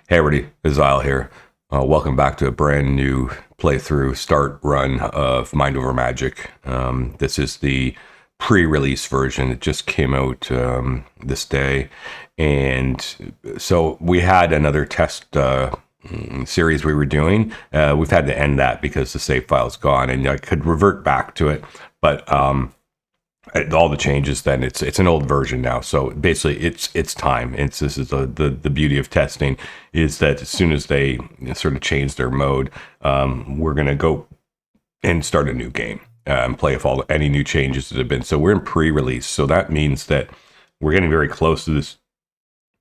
Hey everybody, Azile here. Welcome back to a brand new playthrough start run of Mind Over Magic. This is the pre-release version. It just came out this day. And so we had another test series we were doing. We've had to end that because the save file's gone and I could revert back to it. But all the changes, then it's an old version now, so basically it's time. This is the beauty of testing, is that as soon as they sort of change their mode, we're going to go and start a new game and play with any new changes that have been. So we're in pre-release, so that means that we're getting very close to this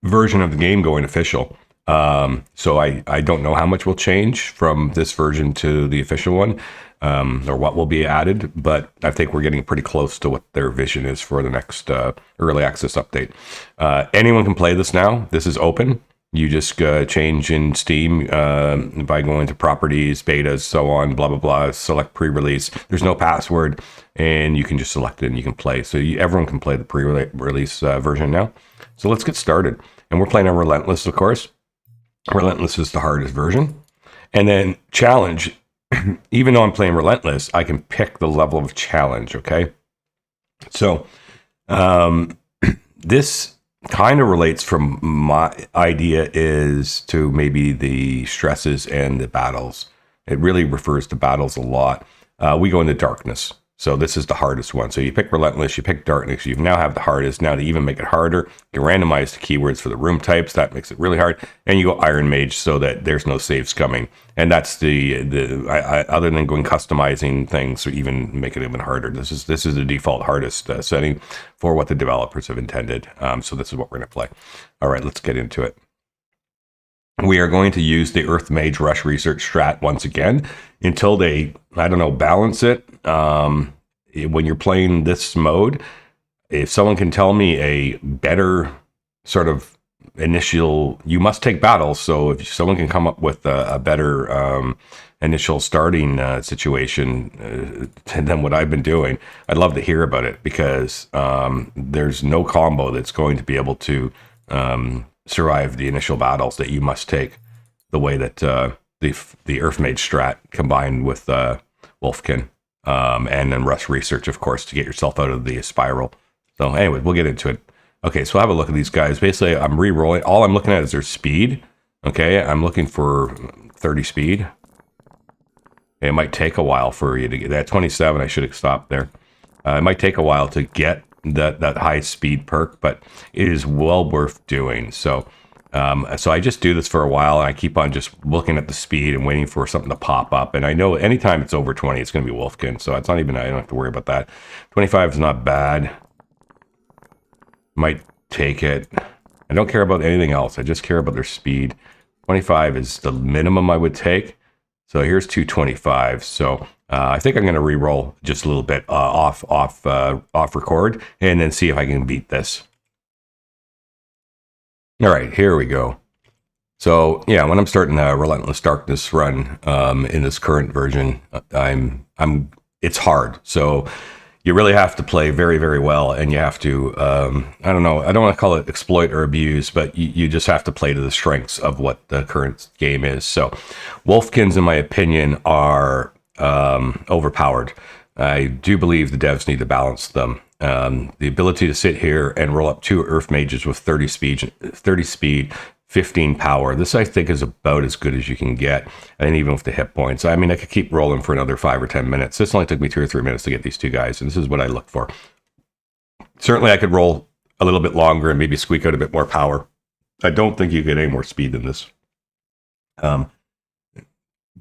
version of the game going official. So I don't know how much will change from this version to the official one, or what will be added, but I think we're getting pretty close to what their vision is for the next early access update. Anyone can play this now. This is open. You just change in Steam by going to properties, betas, so on, blah, blah, blah, select pre-release. There's no password, and you can just select it and you can play. So everyone can play the pre-release version now. So let's get started. And we're playing on Relentless, of course. Relentless is the hardest version. And then challenge, even though I'm playing Relentless, I can pick the level of challenge, okay? So this kind of relates from my idea is to maybe the stresses and the battles. It really refers to battles a lot. We go into darkness. So this is the hardest one. So you pick Relentless, you pick Darkness, you now have the hardest. Now to even make it harder, you randomize the keywords for the room types. That makes it really hard. And you go Iron Mage so that there's no saves coming. And that's other than going customizing things or even make it even harder. This is the default hardest setting for what the developers have intended. So this is what we're going to play. All right, let's get into it. We are going to use the Earth Mage Rush Research strat once again until they, I don't know, balance it. When you're playing this mode, if someone can tell me a better sort of initial, you must take battles. So if someone can come up with a better initial starting situation than what I've been doing, I'd love to hear about it, because there's no combo that's going to be able to survive the initial battles that you must take, the way that the Earth Mage strat combined with Wolfkin, and then Rush Research, of course, to get yourself out of the spiral. So anyway, we'll get into it. Okay, so have a look at these guys. Basically, I'm re-rolling. All I'm looking at is their speed. Okay, I'm looking for 30 speed. It might take a while for you to get that. 27, I should have stopped there. It might take a while to get that high speed perk, but it is well worth doing. So I just do this for a while, and I keep on just looking at the speed and waiting for something to pop up. And I know anytime it's over 20, it's going to be Wolfkin. So it's not even, I don't have to worry about that. 25 is not bad. Might take it. I don't care about anything else. I just care about their speed. 25 is the minimum I would take. So here's 225. So I think I'm going to re-roll just a little bit off record, and then see if I can beat this. All right, here we go. So yeah, when I'm starting a Relentless Darkness run in this current version, it's hard. So you really have to play very, very well, and you have to, I don't know, I don't want to call it exploit or abuse, but you just have to play to the strengths of what the current game is. So Wolfkins, in my opinion, are overpowered. I do believe the devs need to balance them. The ability to sit here and roll up 2 Earth Mages with 30 speed, 15 power. This, I think, is about as good as you can get, and even with the hit points. I mean, I could keep rolling for another 5 or 10 minutes. This only took me 2 or 3 minutes to get these 2 guys, and this is what I look for. Certainly, I could roll a little bit longer and maybe squeak out a bit more power. I don't think you get any more speed than this.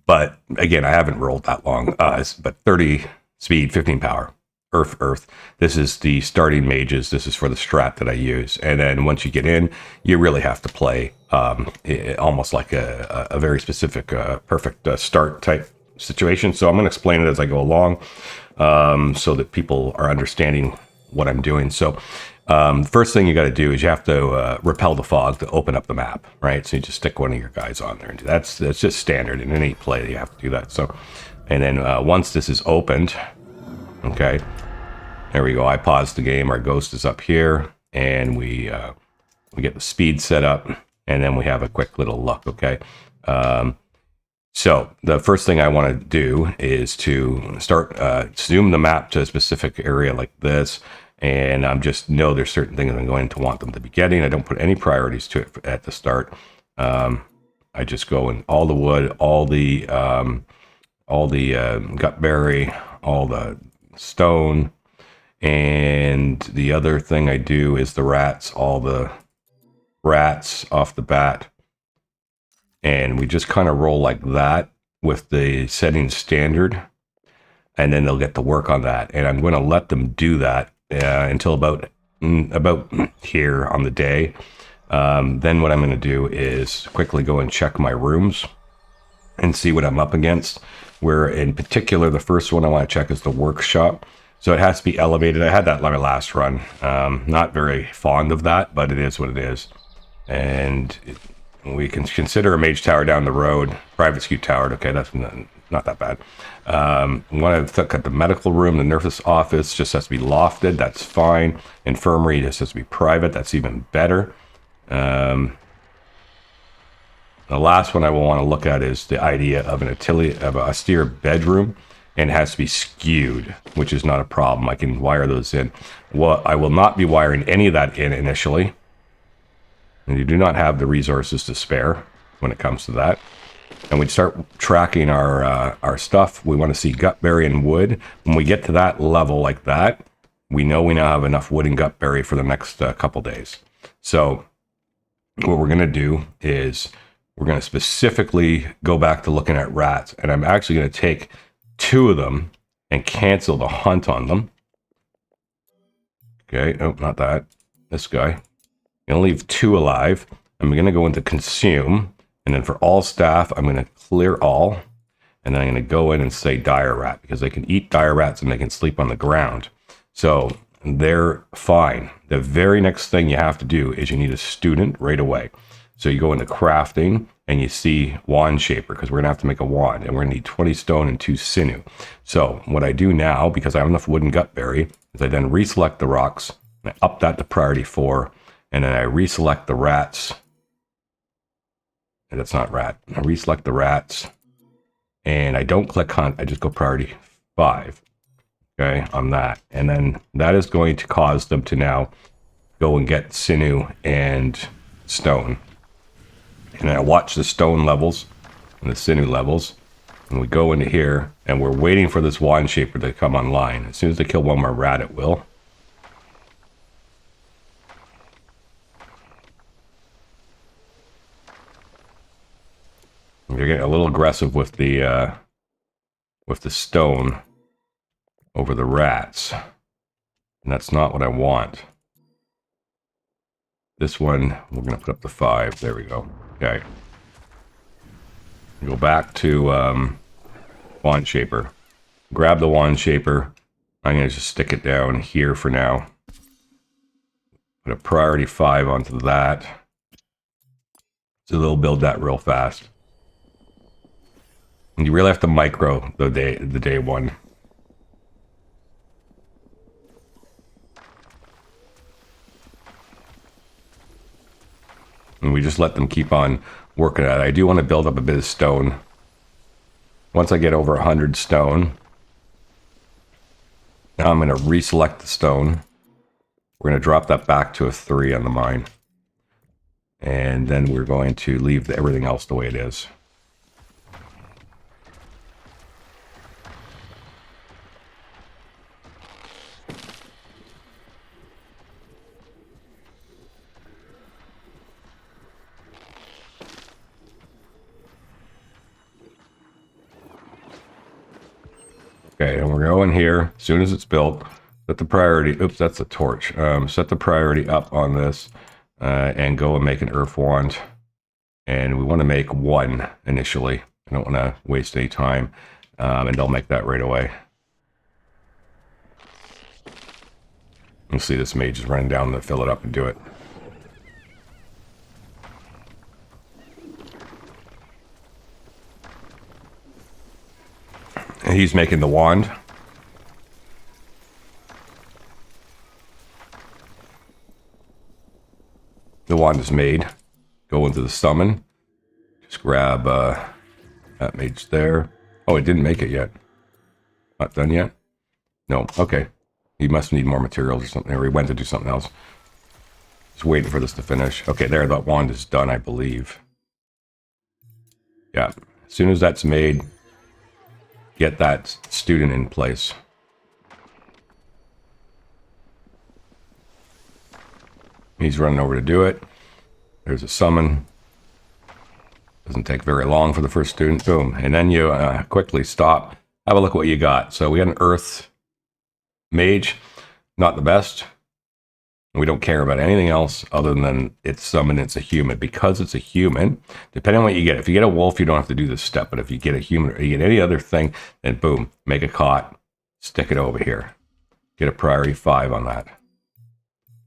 But again, I haven't rolled that long. But 30 speed, 15 power. Earth. This is the starting mages. This is for the strat that I use. And then once you get in, you really have to play almost like a very specific, perfect start type situation. So I'm going to explain it as I go along, so that people are understanding what I'm doing. So first thing you got to do is you have to repel the fog to open up the map, right? So you just stick one of your guys on there, and that's just standard in any play. You have to do that. So, and then once this is opened, okay, there we go. I paused the game. Our ghost is up here, and we get the speed set up. and then we have a quick little look, okay? So the first thing I want to do is to start zoom the map to a specific area like this, and I'm just know there's certain things I'm going to want them to be getting. I don't put any priorities to it at the start. I just go in all the wood, all the gutberry, all the stone, and the other thing I do is the rats, all the rats off the bat. And we just kind of roll like that with the setting standard, and then they'll get to work on that. And I'm going to let them do that until about here on the day. Then what I'm going to do is quickly go and check my rooms and see what I'm up against. Where in particular, the first one I want to check is the workshop. So it has to be elevated. I had that on my last run. Not very fond of that, but it is what it is. And we can consider a mage tower down the road, private scout tower. Okay, that's not that bad. Want to look at the medical room, the nurse's office just has to be lofted. That's fine. Infirmary just has to be private. That's even better. The last one I will want to look at is the idea of an austere bedroom, and it has to be skewed, which is not a problem. I can wire those in. Well, I will not be wiring any of that in initially. And you do not have the resources to spare when it comes to that. And we start tracking our stuff. We want to see gutberry and wood. When we get to that level like that, we know we now have enough wood and gutberry for the next couple days. So what we're going to do is we're going to specifically go back to looking at rats. And I'm actually going to take 2 of them and cancel the hunt on them. Okay, nope, not that. This guy. I'm going to leave 2 alive. I'm going to go into consume. And then for all staff, I'm going to clear all. And then I'm going to go in and say dire rat, because they can eat dire rats and they can sleep on the ground. So they're fine. The very next thing you have to do is you need a student right away. So you go into crafting and you see wand shaper, because we're going to have to make a wand. And we're going to need 20 stone and 2 sinew. So what I do now, because I have enough wood and gutberry, is I then reselect the rocks. And I up that to priority 4. And then I reselect the rats. And that's not rat. I reselect the rats. And I don't click hunt. I just go priority 5. Okay, on that. And then that is going to cause them to now go and get sinew and stone. And I watch the stone levels and the sinew levels. And we go into here and we're waiting for this wand shaper to come online. As soon as they kill one more rat, it will. You're getting a little aggressive with the stone over the rats, and that's not what I want. This one we're going to put up to 5. There we go. Okay. Go back to wand shaper. Grab the wand shaper. I'm going to just stick it down here for now. Put a priority 5 onto that, so they'll build that real fast. And you really have to micro the day one. And we just let them keep on working at it. I do want to build up a bit of stone. Once I get over 100 stone, now I'm going to reselect the stone. We're going to drop that back to a 3 on the mine. And then we're going to leave everything else the way it is. Okay, and we're going here. As soon as it's built, set the priority. Oops, that's a torch. Set the priority up on this and go and make an earth wand. And we want to make 1 initially. I don't want to waste any time. And they'll make that right away. You'll see this mage is running down to fill it up and do it. And he's making the wand. The wand is made. go into the summon. Just grab that mage there. Oh, it didn't make it yet. Not done yet? No, okay. He must need more materials or something, or he went to do something else. Just waiting for this to finish. Okay, there, that wand is done, I believe. Yeah, as soon as that's made, get that student in place. He's running over to do it. There's a summon. Doesn't take very long for the first student. Boom. And then you quickly stop. Have a look at what you got. So we got an Earth Mage. Not the best. We don't care about anything else other than it's summoned, it's a human. Because it's a human, depending on what you get. If you get a wolf, you don't have to do this step. But if you get a human or you get any other thing, then boom, make a cot, stick it over here. Get a priority 5 on that.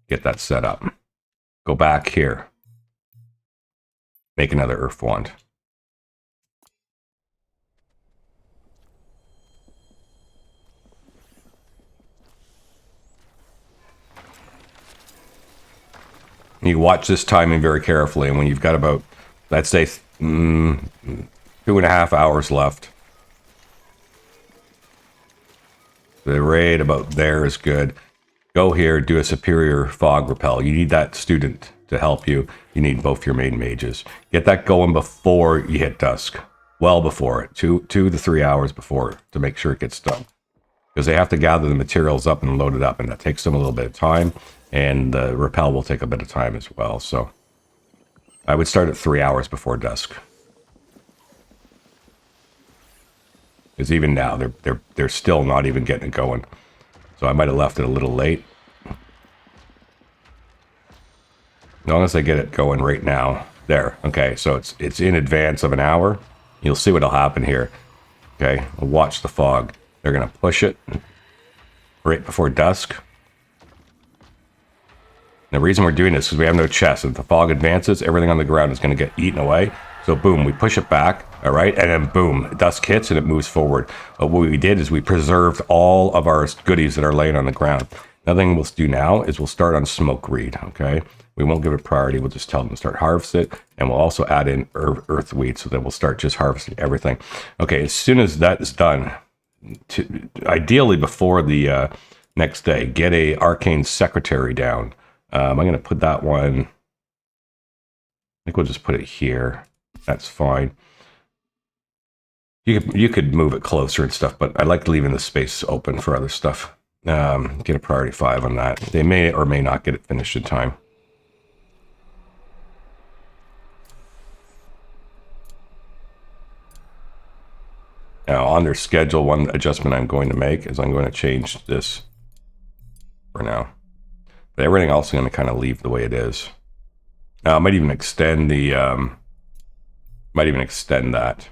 Get that set up. Go back here. Make another Earth Wand. You watch this timing very carefully, and when you've got about, let's say, 2.5 hours left, the raid about there is good. Go here, do a superior fog repel. You need that student to help you. You need both your main mages. Get that going before you hit dusk. Well before it. 2 to 3 hours before to make sure it gets done. Because they have to gather the materials up and load it up, and that takes them a little bit of time. And the repel will take a bit of time as well. So I would start at 3 hours before dusk. Because even now, they're still not even getting it going. So I might have left it a little late. As long as I get it going right now. There. Okay, so it's in advance of an hour. You'll see what'll happen here. Okay, watch the fog. They're going to push it right before dusk. The reason we're doing this is because we have no chest. If the fog advances, everything on the ground is going to get eaten away. So boom, we push it back, all right? And then boom, dusk hits and it moves forward. But what we did is we preserved all of our goodies that are laying on the ground. Another thing we'll do now is we'll start on smoke reed, okay? We won't give it priority. We'll just tell them to start harvest it. And we'll also add in earth weed so that we'll start just harvesting everything. Okay, as soon as that is done, ideally before the next day, get a arcane secretary down. I'm going to put that one, I think we'll just put it here. That's fine. You could move it closer and stuff, but I like leaving the space open for other stuff. Get a priority 5 on that. They may or may not get it finished in time. Now, on their schedule, one adjustment I'm going to make is I'm going to change this for now. But everything else I'm going to kind of leave the way it is. Now, I might even extend the, that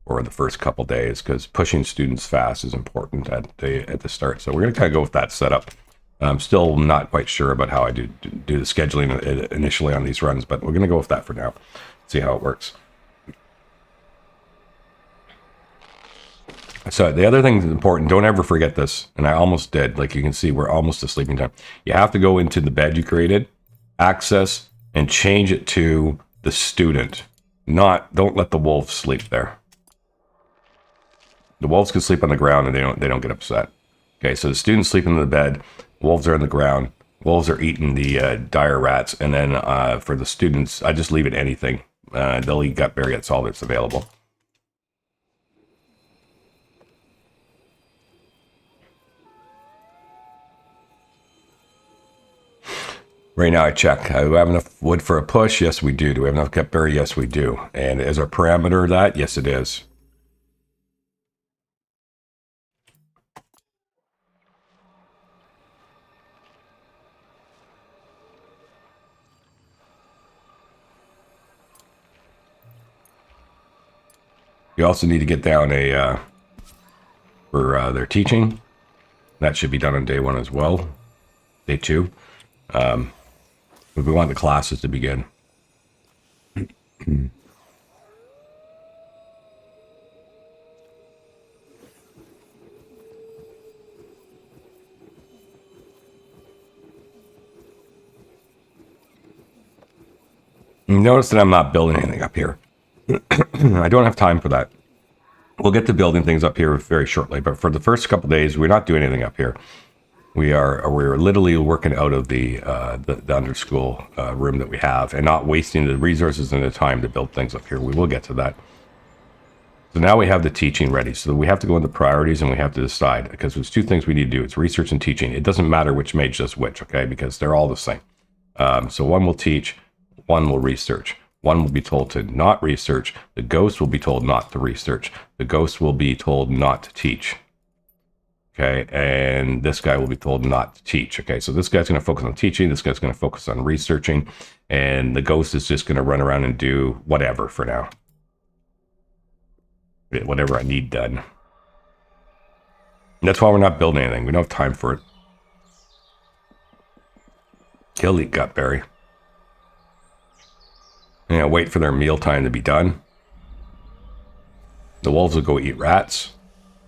for the first couple days because pushing students fast is important at the start. So we're going to kind of go with that setup. I'm still not quite sure about how I do the scheduling initially on these runs, but we're going to go with that for now. See how it works. So the other thing that's important, don't ever forget this, and I almost did. Like you can see, we're almost to sleeping time. You have to go into the bed you created, access, and change it to the student. Don't let the wolves sleep there. The wolves can sleep on the ground and they don't get upset. Okay, so the students sleep in the bed, wolves are on the ground, wolves are eating the dire rats, and then for the students, I just leave it anything. They'll eat gutberry, that's all that's available. Right now I check. Do we have enough wood for a push? Yes, we do. Do we have enough gutberry? Yes, we do. And is our parameter that? Yes, it is. You also need to get down a for their teaching. That should be done on day 1 as well. Day 2. But we want the classes to begin. You notice that I'm not building anything up here. I don't have time for that. We'll get to building things up here very shortly, but for the first couple of days, we're not doing anything up here. We're literally working out of the under school room that we have, and not wasting the resources and the time to build things up here. We will get to that. So now we have the teaching ready. So we have to go into priorities, and we have to decide, because there's two things we need to do. It's research and teaching. It doesn't matter which mage does which, okay? Because they're all the same. So one will teach, one will research. One will be told to not research. The ghost will be told not to research. The ghost will be told not to teach. Okay, and this guy will be told not to teach. Okay, so this guy's going to focus on teaching. This guy's going to focus on researching. And the ghost is just going to run around and do whatever for now. Whatever I need done. And that's why we're not building anything. We don't have time for it. Kill eat gutberry. You know, wait for their mealtime to be done. The wolves will go eat rats.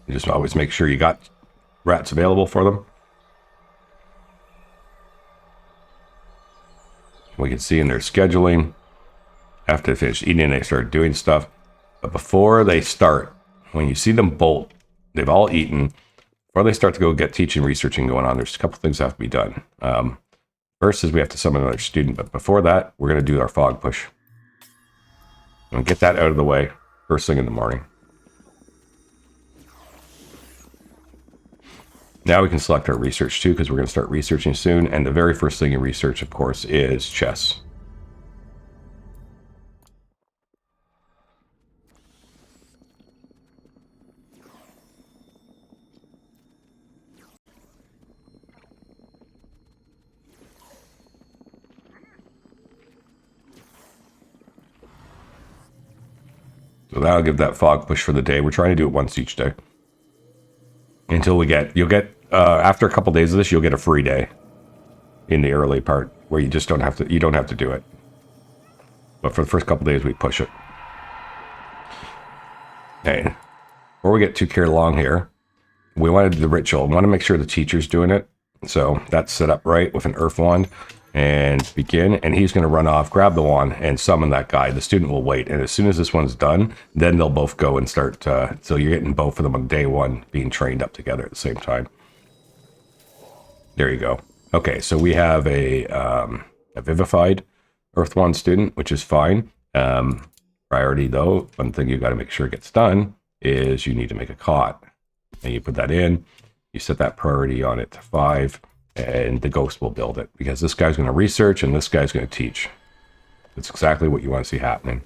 You just always make sure you got rats available for them. We can see in their scheduling, after they finish eating, they start doing stuff. But before they start, when you see them bolt, they've all eaten. Before they start to go get teaching, researching going on, there's a couple things that have to be done. First is we have to summon another student, but before that, we're going to do our fog push. And get that out of the way first thing in the morning. Now we can select our research too, because we're going to start researching soon. And the very first thing you research, of course, is chess. So that'll give that fog push for the day. We're trying to do it once each day. Until you'll get, after a couple days of this, you'll get a free day in the early part where you just don't have to do it. But for the first couple days, we push it. Okay. Before we get too carried along here, we want to do the ritual. We want to make sure the teacher's doing it. So that's set up right with an earth wand. And begin, and he's going to run off, grab the wand, and summon that guy. The student will wait, and as soon as this one's done, then they'll both go and start. So you're getting both of them on day one being trained up together at the same time. There you go. Okay, so we have a vivified earth wand student, which is fine. Priority though, one thing you got to make sure gets done is you need to make a cot, and you put that in. You set that priority on it to 5. And the ghost will build it, because this guy's going to research and this guy's going to teach. That's exactly what you want to see happening.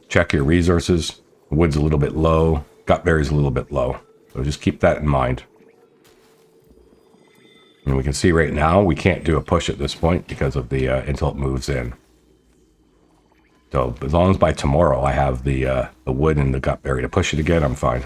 Check your resources. Wood's a little bit low. Gutberry's a little bit low. So just keep that in mind. And we can see right now we can't do a push at this point because of the until it moves in. So as long as by tomorrow I have the wood and the gutberry to push it again, I'm fine.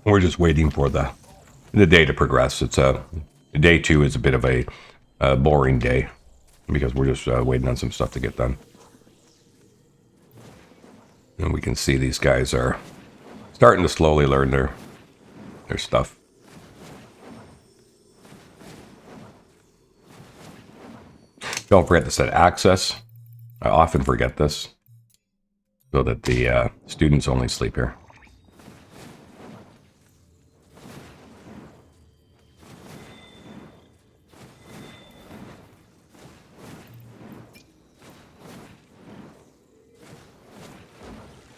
We're just waiting for the day to progress. It's day 2 is a bit of a boring day because we're just waiting on some stuff to get done. And we can see these guys are starting to slowly learn their stuff. Don't forget to set access. I often forget this, so that the students only sleep here.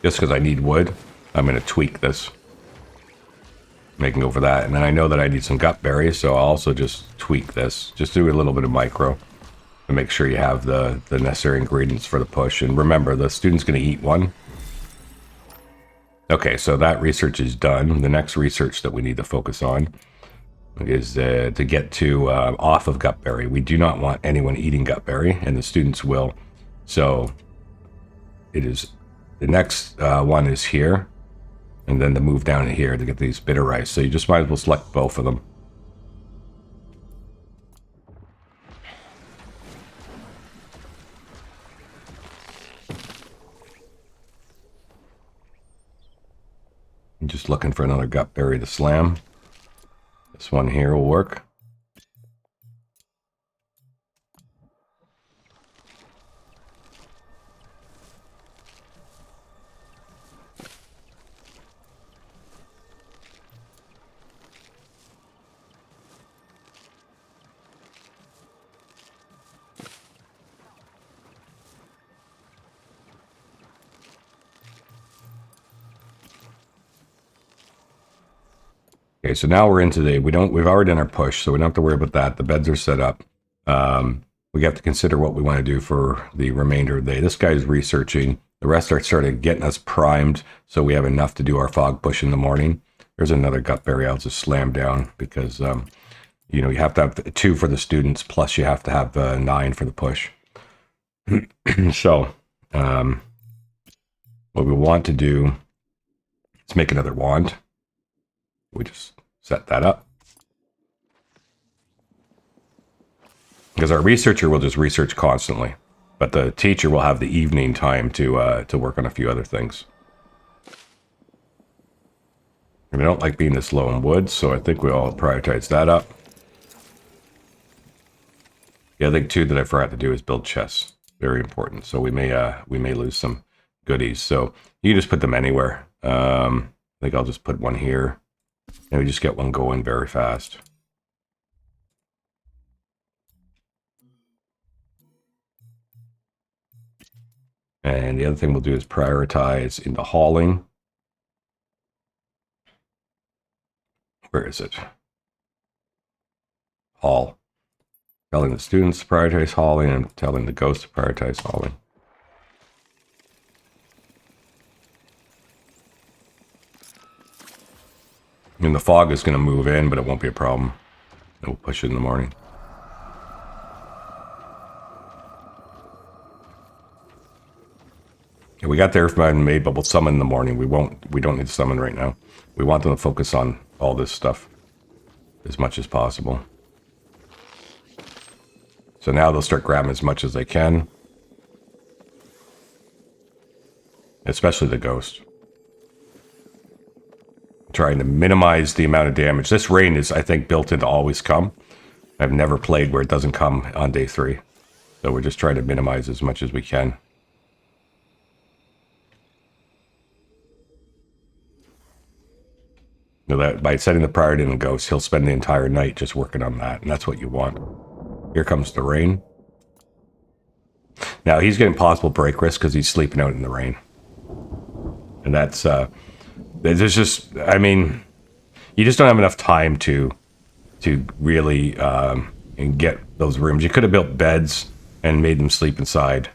Just because I need wood, I'm going to tweak this. Making go for that. And then I know that I need some gutberries, so I'll also just tweak this. Just do a little bit of micro to make sure you have the necessary ingredients for the push. And remember, the student's going to eat one. Okay, so that research is done. The next research that we need to focus on is to get to off of gutberry. We do not want anyone eating gutberry, and the students will. So it is The next one is here, and then to move down to here to get these bitter rice. So you just might as well select both of them. I'm just looking for another gut berry to slam. This one here will work. Okay, so now we're into we've already done our push, so we don't have to worry about that. The beds are set up. We have to consider what we want to do for the remainder of the day. This guy's researching. The rest are started getting us primed, so we have enough to do our fog push in the morning. There's another gut berry I'll just slam down because, you know, you have to have 2 for the students, plus you have to have 9 for the push. So, what we want to do is make another wand. We just set that up. Because our researcher will just research constantly, but the teacher will have the evening time to work on a few other things. And I don't like being this low in wood, so I think we all prioritize that up. The other thing too that I forgot to do is build chests. Very important. So we may lose some goodies. So you just put them anywhere. I think I'll just put one here. And we just get one going very fast. And the other thing we'll do is prioritize into hauling. Where is it? Haul. Telling the students to prioritize hauling and telling the ghosts to prioritize hauling. And the fog is going to move in, but it won't be a problem. We'll push it in the morning. Yeah, we got the Earth made, but we'll summon in the morning. We don't need to summon right now. We want them to focus on all this stuff as much as possible. So now they'll start grabbing as much as they can. Especially the ghost. Trying to minimize the amount of damage. This rain is, I think, built in to always come. I've never played where it doesn't come on day 3. So we're just trying to minimize as much as we can. You know, that by setting the priority in the ghost, he'll spend the entire night just working on that, and that's what you want. Here comes the rain. Now he's getting possible break risk because he's sleeping out in the rain. And that's there's just, I mean, you just don't have enough time to really and get those rooms. You could have built beds and made them sleep inside,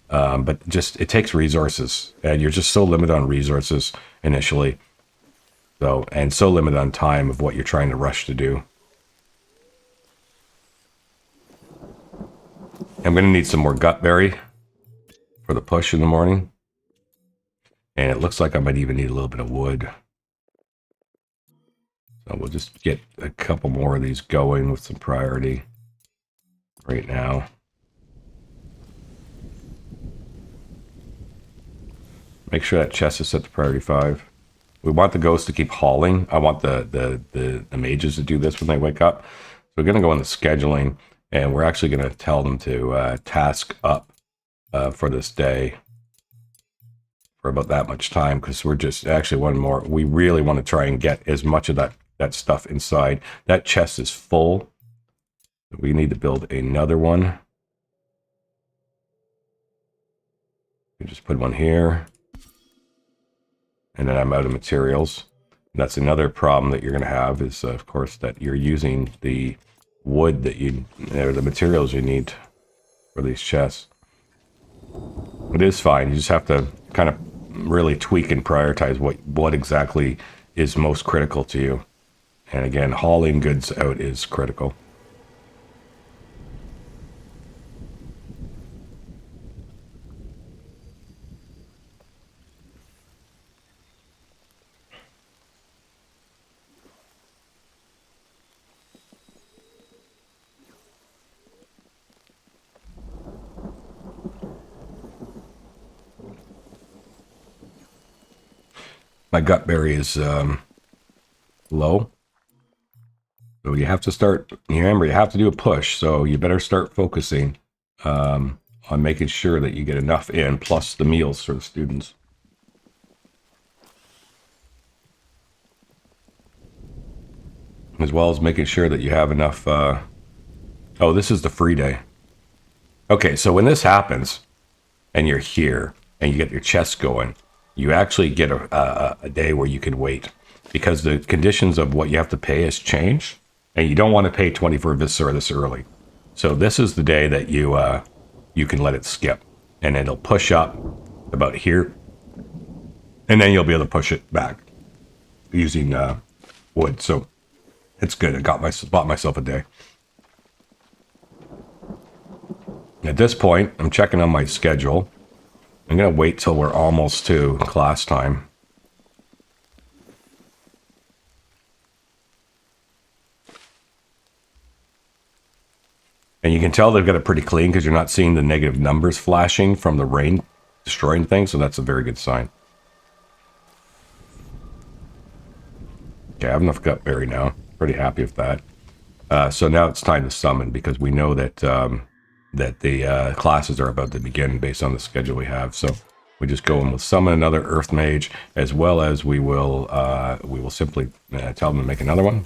but just it takes resources, and you're just so limited on resources initially. So, and so limited on time of what you're trying to rush to do. I'm going to need some more gutberry for the push in the morning. And it looks like I might even need a little bit of wood. So we'll just get a couple more of these going with some priority right now. Make sure that chest is set to priority 5. We want the ghosts to keep hauling. I want the mages to do this when they wake up. So we're going to go into scheduling, and we're actually going to tell them to task up for this day for about that much time, because we're just actually one more. We really want to try and get as much of that stuff inside. That chest is full. We need to build another one. We just put one here. And then I'm out of materials. That's another problem that you're going to have is, of course, that you're using the wood that or the materials you need for these chests. It is fine. You just have to kind of really tweak and prioritize what exactly is most critical to you. And again, hauling goods out is critical. My gut berry is low. So you have to start, remember, you have to do a push. So you better start focusing on making sure that you get enough in, plus the meals for the students. As well as making sure that you have enough. Oh, this is the free day. Okay, so when this happens and you're here and you get your chest going, you actually get a day where you can wait because the conditions of what you have to pay has changed and you don't want to pay 24 Viscera this early. So this is the day that you can let it skip and it'll push up about here and then you'll be able to push it back using wood. So it's good. I bought myself a day. At this point, I'm checking on my schedule. I'm going to wait till we're almost to class time. And you can tell they've got it pretty clean because you're not seeing the negative numbers flashing from the rain destroying things, so that's a very good sign. Okay, I have enough gut berry now. Pretty happy with that. So now it's time to summon because we know that that the classes are about to begin based on the schedule we have. So we just go and we'll summon another Earth Mage, as well as we will simply tell them to make another one.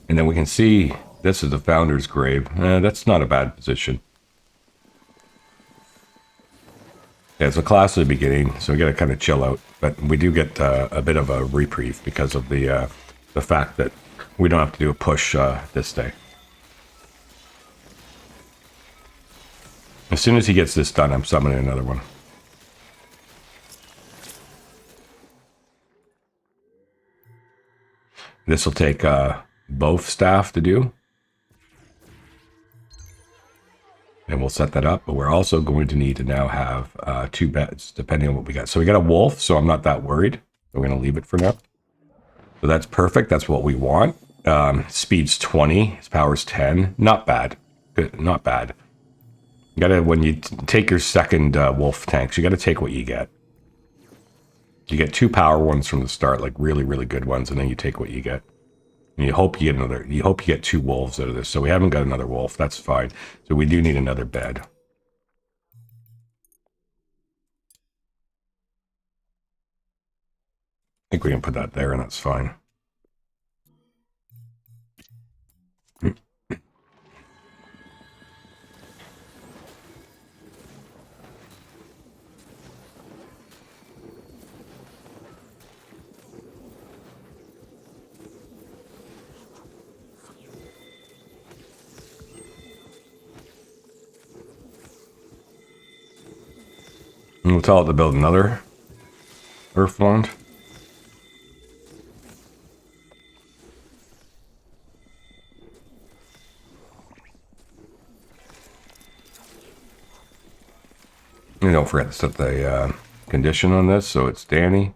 And then we can see this is the Founder's Grave. That's not a bad position. Yeah, it's a class at the beginning, so we got to kind of chill out. But we do get a bit of a reprieve because of the fact that we don't have to do a push this day. As soon as he gets this done, I'm summoning another one. This will take both staff to do. And we'll set that up, but we're also going to need to now have 2 beds, depending on what we got. So we got a wolf, so I'm not that worried. We're going to leave it for now. So that's perfect. That's what we want. Speed's 20. His power's 10. Not bad. Good. Not bad. You got to, when you take your second wolf tanks, you got to take what you get. You get 2 power ones from the start, like really, really good ones, and then you take what you get. And you hope you get another. You hope you get 2 wolves out of this. So we haven't got another wolf. That's fine. So we do need another bed. I think we can put that there, and that's fine. And we'll tell it to build another Earth Wand. And don't forget to set the condition on this, so it's Danny.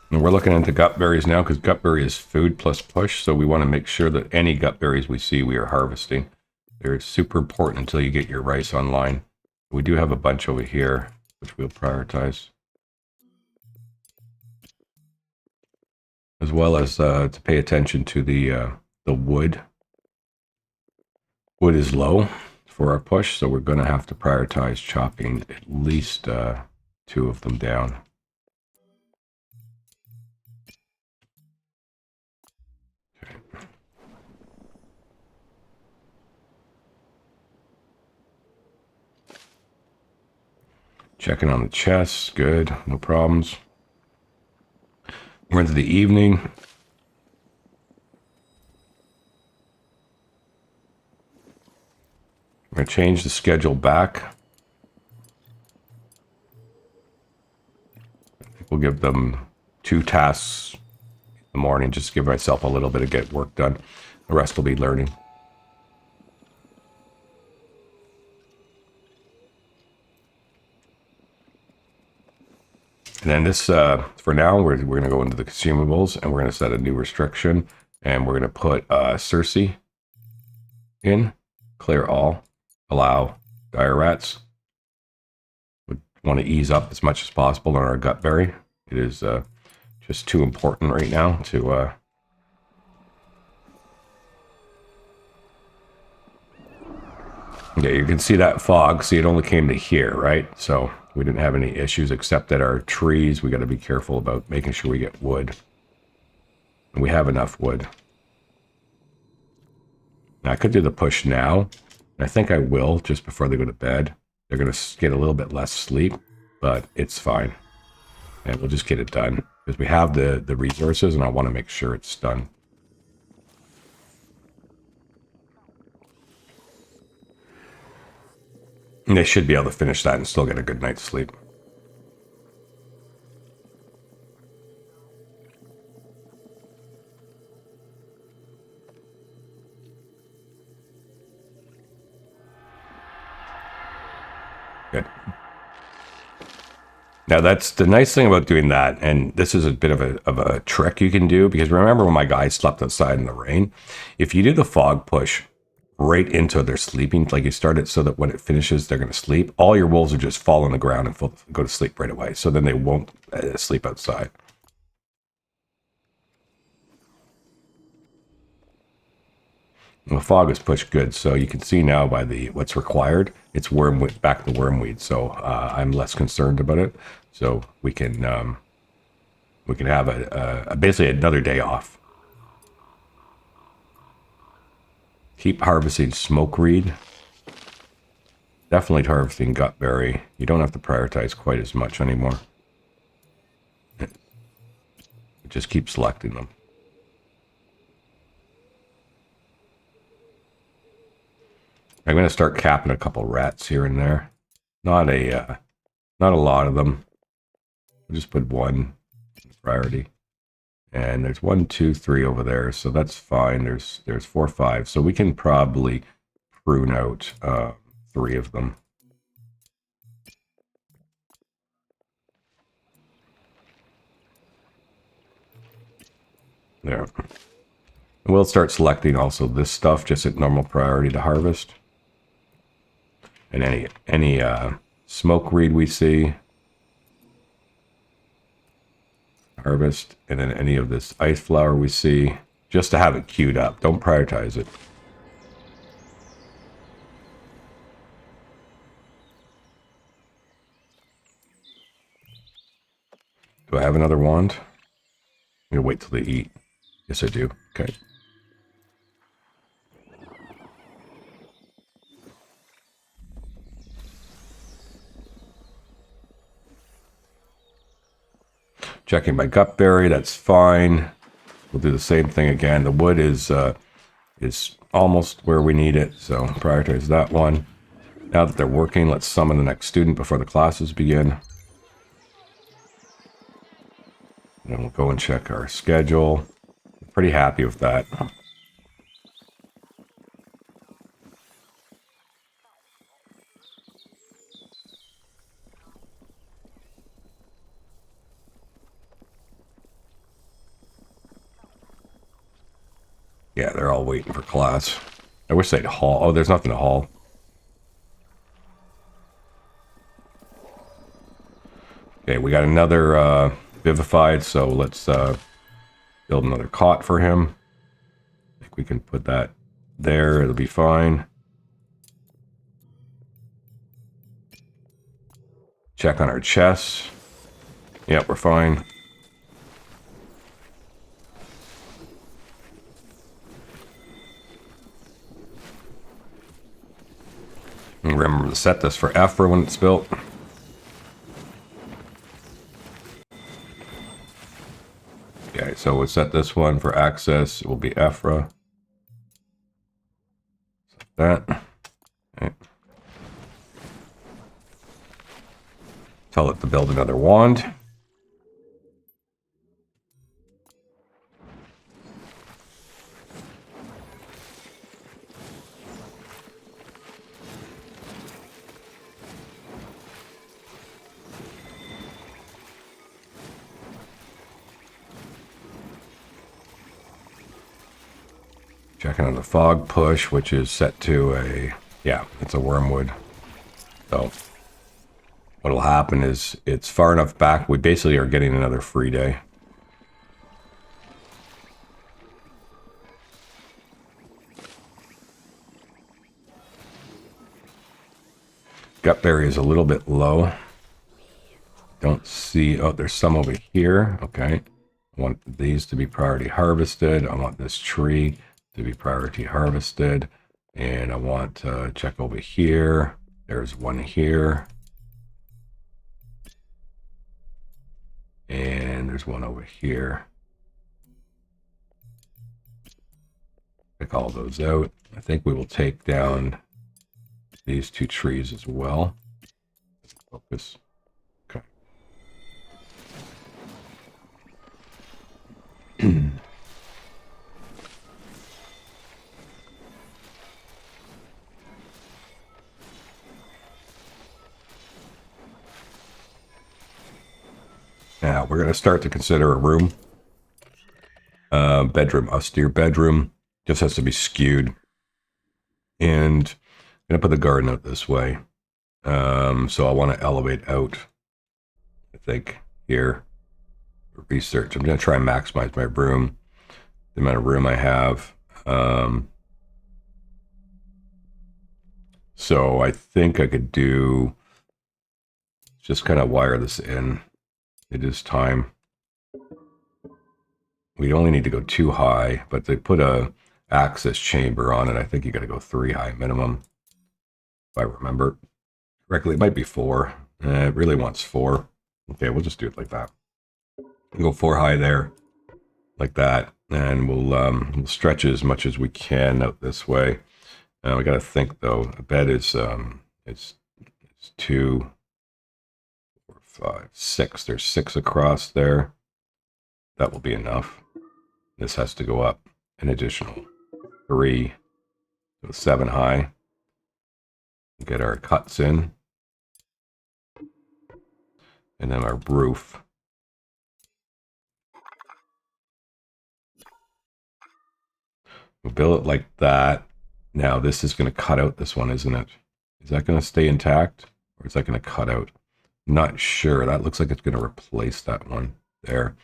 And we're looking into gut berries now because gut berry is food plus push, so we want to make sure that any gut berries we see we are harvesting. They're super important until you get your rice online. We do have a bunch over here, which we'll prioritize. As well as to pay attention to the wood. Wood is low for our push, so we're going to have to prioritize chopping at least 2 of them down. Checking on the chests, good, no problems. We're into the evening. We're going to change the schedule back. I think we'll give them 2 tasks in the morning, just to give myself a little bit of get work done. The rest will be learning. And then this, for now, we're going to go into the consumables and we're going to set a new restriction. And we're going to put Circe in, clear all, allow dire rats. We want to ease up as much as possible on our gut berry. It is just too important right now to... Yeah, you can see that fog. See, it only came to here, right? So we didn't have any issues except that our trees, we got to be careful about making sure we get wood. And we have enough wood. Now, I could do the push now. I think I will just before they go to bed. They're going to get a little bit less sleep, but it's fine. And we'll just get it done because we have the resources and I want to make sure it's done. And they should be able to finish that and still get a good night's sleep. Good. Now that's the nice thing about doing that, and this is a bit of a trick you can do, because remember when my guys slept outside in the rain? If you do the fog push right into their sleeping, like you start it so that when it finishes, they're going to sleep, all your wolves will just fall on the ground and go to sleep right away. So then they won't sleep outside. And the fog is pushed good, so you can see now by the what's required, it's back to wormweed. So I'm less concerned about it. So we can have a basically another day off. Keep harvesting smokeweed. Definitely harvesting gutberry. You don't have to prioritize quite as much anymore. Just keep selecting them. I'm going to start capping a couple rats here and there. Not a lot of them. I'll just put one priority. And there's 1, 2, 3 over there, so that's fine. There's 4, 5, so we can probably prune out 3 of them. There. And we'll start selecting also this stuff just at normal priority to harvest. And any smokeweed we see, harvest, and then any of this ice flower we see, just to have it queued up. Don't prioritize it. Do I have another wand? I'm gonna wait till they eat. Yes, I do. Okay. Checking my gutberry, that's fine. We'll do the same thing again. The wood is almost where we need it, so prioritize that one. Now that they're working, let's summon the next student before the classes begin. And we'll go and check our schedule. I'm pretty happy with that. Yeah, they're all waiting for class. I wish they'd haul. Oh, there's nothing to haul. Okay, we got another vivified, so let's build another cot for him. I think we can put that there. It'll be fine. Check on our chests. Yep, we're fine. And remember to set this for Ephra when it's built. Okay, so we'll set this one for access. It will be Ephra. Set that. Okay. Tell it to build another wand. Checking on the fog push, which is set to a, yeah, it's a wormwood. So what'll happen is it's far enough back, we basically are getting another free day. Gutberry is a little bit low. Don't see, oh, there's some over here. Okay. I want these to be priority harvested. I want this tree to be priority harvested. And I want to check over here. There's one here. And there's one over here. Pick all those out. I think we will take down these two trees as well. Focus. Okay. Now we're going to start to consider a room. Bedroom, austere bedroom. Just has to be skewed. And I'm going to put the garden out this way. So I want to elevate out, I think, here. Research. I'm going to try and maximize my room, the amount of room I have. So I think I could do, just kind of wire this in. It is time. We only need to go 2 high, but they put a access chamber on it. I think you got to go 3 high minimum, if I remember correctly. It might be 4. It really wants 4. Okay, we'll just do it like that. We'll go 4 high there, like that, and we'll stretch it as much as we can out this way. We got to think though. A bed is it's 2, 4, 5, 6. There's 6 across there. That will be enough. This has to go up an additional 3, so 7 high. Get our cuts in, and then our roof. We'll build it like that. Now this is going to cut out this one, isn't it? Is that going to stay intact, or is that going to cut out? Not sure. That looks like it's going to replace that one there.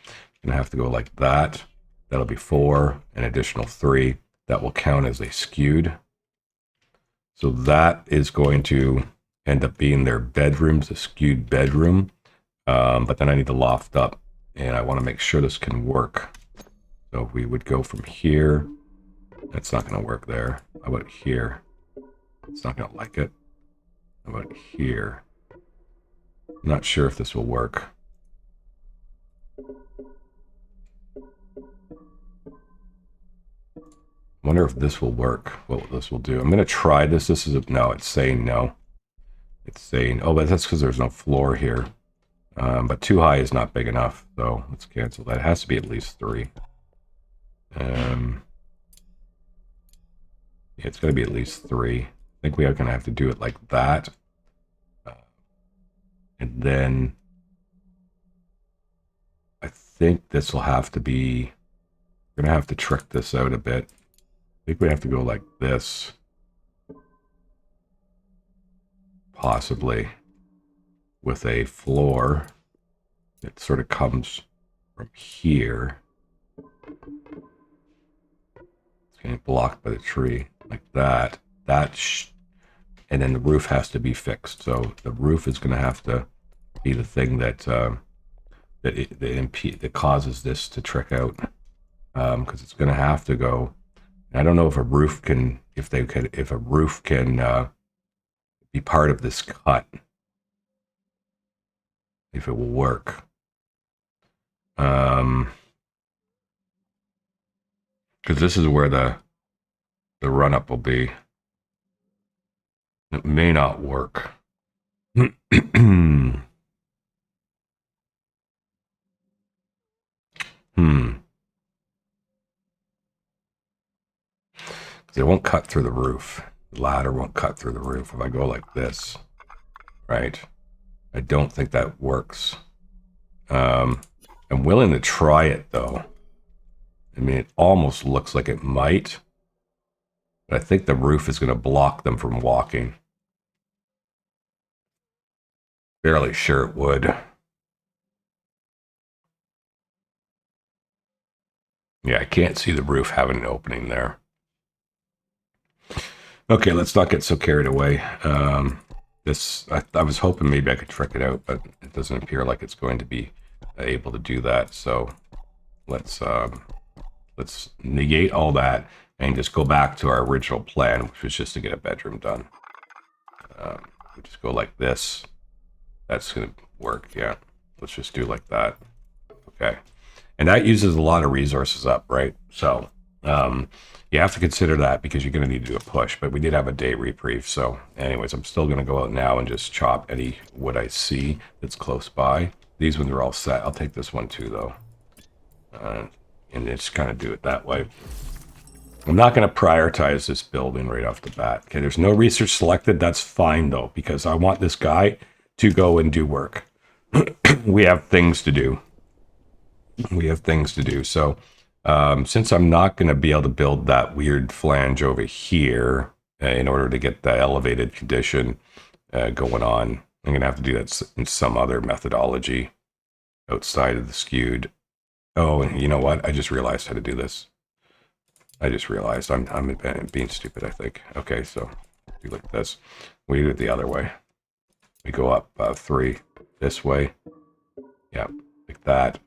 Going to have to go like that. That'll be 4, an additional 3. That will count as a skewed. So that is going to end up being their bedrooms, a skewed bedroom. But then I need to loft up, and I want to make sure this can work. So we would go from here. That's not going to work there. How about here? It's not going to like it. How about here? I'm not sure if this will work. I wonder if this will work. What this will do. I'm going to try this. This is no. It's saying no. It's saying, oh, but that's because there's no floor here. But 2 high is not big enough, so let's cancel that. It has to be at least 3. Yeah, it's going to be at least 3. I think we are going to have to do it like that. And then I think this will have to be, we're going to have to trick this out a bit. I think we have to go like this. Possibly with a floor that sort of comes from here. It's getting blocked by the tree like that. And then the roof has to be fixed. So the roof is going to have to be the thing that that causes this to trick out, because it's going to have to go. I don't know if a roof can, if a roof can be part of this cut, if it will work. Because this is where the run-up will be. It may not work. Because it won't cut through the roof. The ladder won't cut through the roof. If I go like this, right? I don't think that works. I'm willing to try it, though. I mean, it almost looks like it might. But I think the roof is going to block them from walking. Fairly sure it would. Yeah, I can't see the roof having an opening there. Okay, let's not get so carried away. I was hoping maybe I could trick it out, but it doesn't appear like it's going to be able to do that. So let's negate all that and just go back to our original plan, which was just to get a bedroom done. We just go like this. That's going to work. Yeah, let's just do like that. Okay, and that uses a lot of resources up, right? So you have to consider that because you're going to need to do a push. But we did have a day reprieve. So anyways, I'm still going to go out now and just chop any wood I see that's close by. These ones are all set. I'll take this one too, though. And just kind of do it that way. I'm not going to prioritize this building right off the bat. Okay, there's no research selected. That's fine, though, because I want this guy to go and do work. We have things to do. So since I'm not going to be able to build that weird flange over here in order to get the elevated condition going on, I'm going to have to do that in some other methodology outside of the skewed. Oh, and you know what? I just realized how to do this. I just realized I'm being stupid, I think. Okay, so do like this. We do it the other way. We go up 3 this way. Yeah, like that.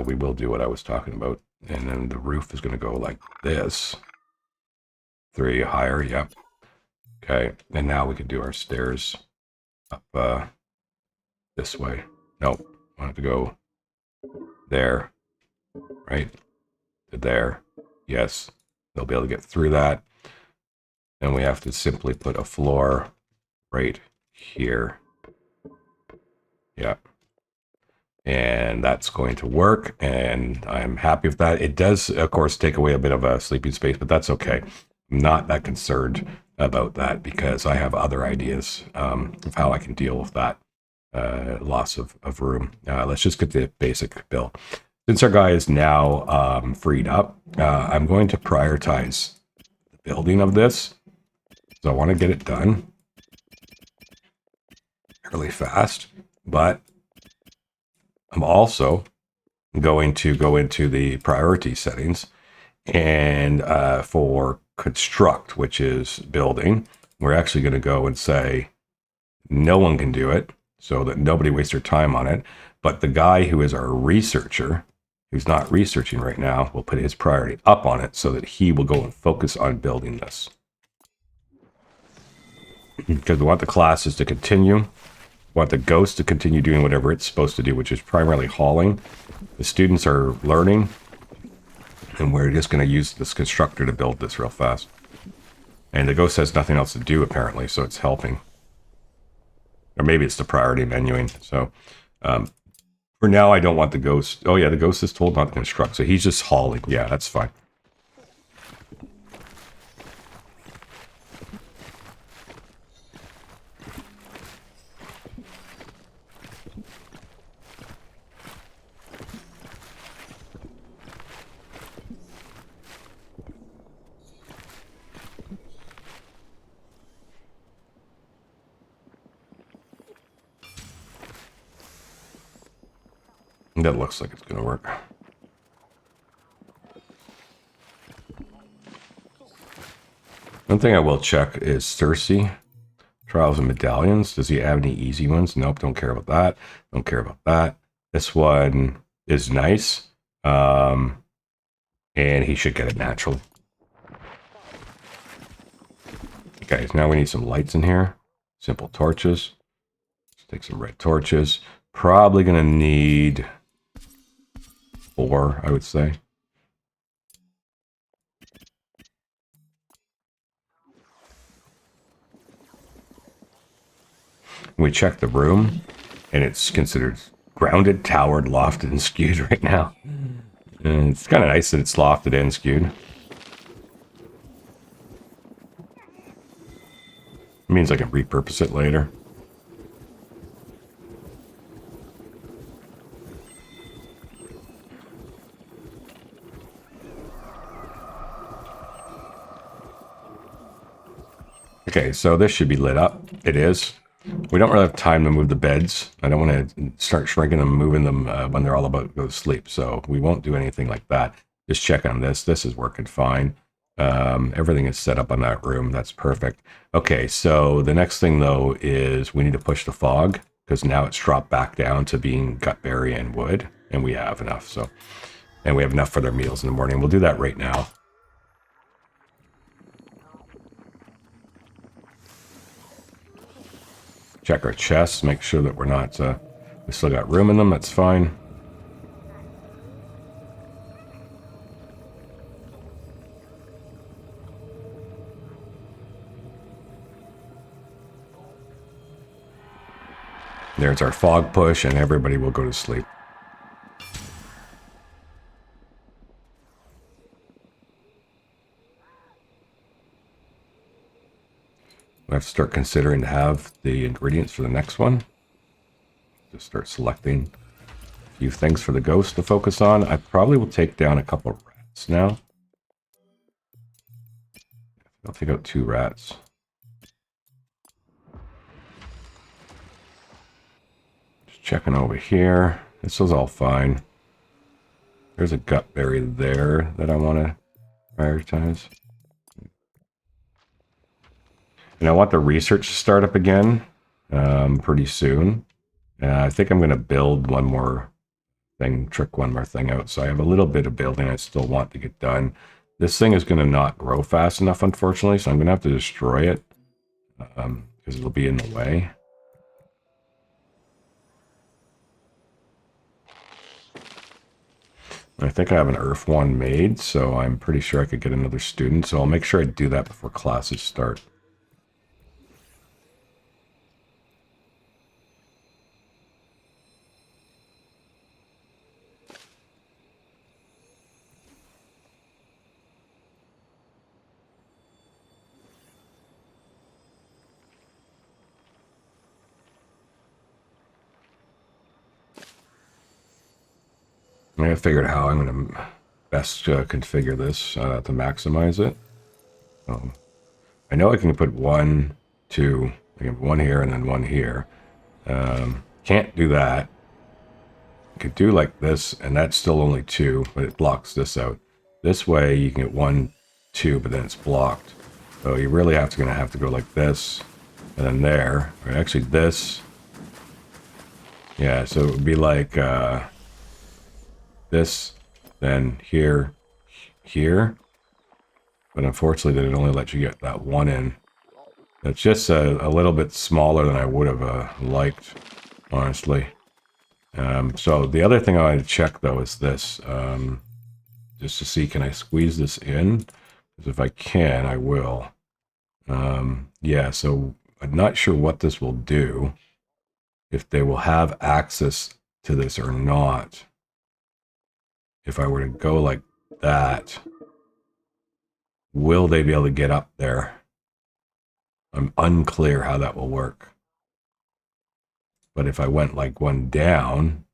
We will do what I was talking about. And then the roof is going to go like this. 3 higher, yep. Okay, and now we can do our stairs up this way. Nope, I want it to go there, right? To there. Yes, they'll be able to get through that. And we have to simply put a floor right here. Yeah. And that's going to work, and I'm happy with that. It does, of course, take away a bit of a sleeping space, but that's okay. I'm not that concerned about that because I have other ideas of how I can deal with that loss of room. Let's just get the basic bill. Since our guy is now freed up, I'm going to prioritize the building of this. So I want to get it done really fast, but I'm also going to go into the priority settings and for construct, which is building, we're actually going to go and say no one can do it so that nobody wastes their time on it. But the guy who is our researcher, who's not researching right now, will put his priority up on it so that he will go and focus on building this. Because we want the classes to continue. Want the ghost to continue doing whatever it's supposed to do, which is primarily hauling. The students are learning, and we're just going to use this constructor to build this real fast. And the ghost has nothing else to do, apparently, so it's helping. Or maybe it's the priority menuing. So for now, I don't want the ghost. Oh, yeah, the ghost is told not to construct, so he's just hauling. Yeah, that's fine. That looks like it's going to work. One thing I will check is Cersei. Trials and medallions. Does he have any easy ones? Nope, don't care about that. Don't care about that. This one is nice. And he should get it naturally. Okay, so now we need some lights in here. Simple torches. Let's take some red torches. Probably going to need 4, I would say. We check the room, and it's considered grounded, towered, lofted, and skewed right now. And it's kind of nice that it's lofted and skewed. It means I can repurpose it later. Okay, so this should be lit up. It is. We don't really have time to move the beds. I don't want to start shrinking them, moving them when they're all about to go to sleep. So we won't do anything like that. Just check on this. This is working fine. Everything is set up on that room. That's perfect. Okay, so the next thing though is we need to push the fog because now it's dropped back down to being gutberry and wood, and we have enough. So, and we have enough for their meals in the morning. We'll do that right now. Check our chests, make sure that we're not, we still got room in them, that's fine. There's our fog push, and everybody will go to sleep. We have to start considering to have the ingredients for the next one. Just start selecting a few things for the ghost to focus on. I probably will take down a couple of rats now. I'll take out 2 rats. Just checking over here. This is all fine. There's a gutberry there that I want to prioritize. And I want the research to start up again pretty soon. I think I'm going to build one more thing, trick one more thing out. So I have a little bit of building I still want to get done. This thing is going to not grow fast enough, unfortunately, so I'm going to have to destroy it because it'll be in the way. I think I have an Earth one made, so I'm pretty sure I could get another student. So I'll make sure I do that before classes start. I figured out how I'm going to best configure this to maximize it. I know I can put 1, 2, I can put 1 here and then 1 here. Can't do that. I could do like this, and that's still only 2, but it blocks this out. This way you can get 1, 2, but then it's blocked. So you really have to go like this, and then there. Or actually this. Yeah, so it would be like this, then here, here. But unfortunately, they only let you get that 1 in. It's just a little bit smaller than I would have liked, honestly. So the other thing I wanted to check, though, is this. Just to see, can I squeeze this in? Because if I can, I will. Yeah, so I'm not sure what this will do. If they will have access to this or not. If I were to go like that, will they be able to get up there? I'm unclear how that will work. But if I went like 1 down,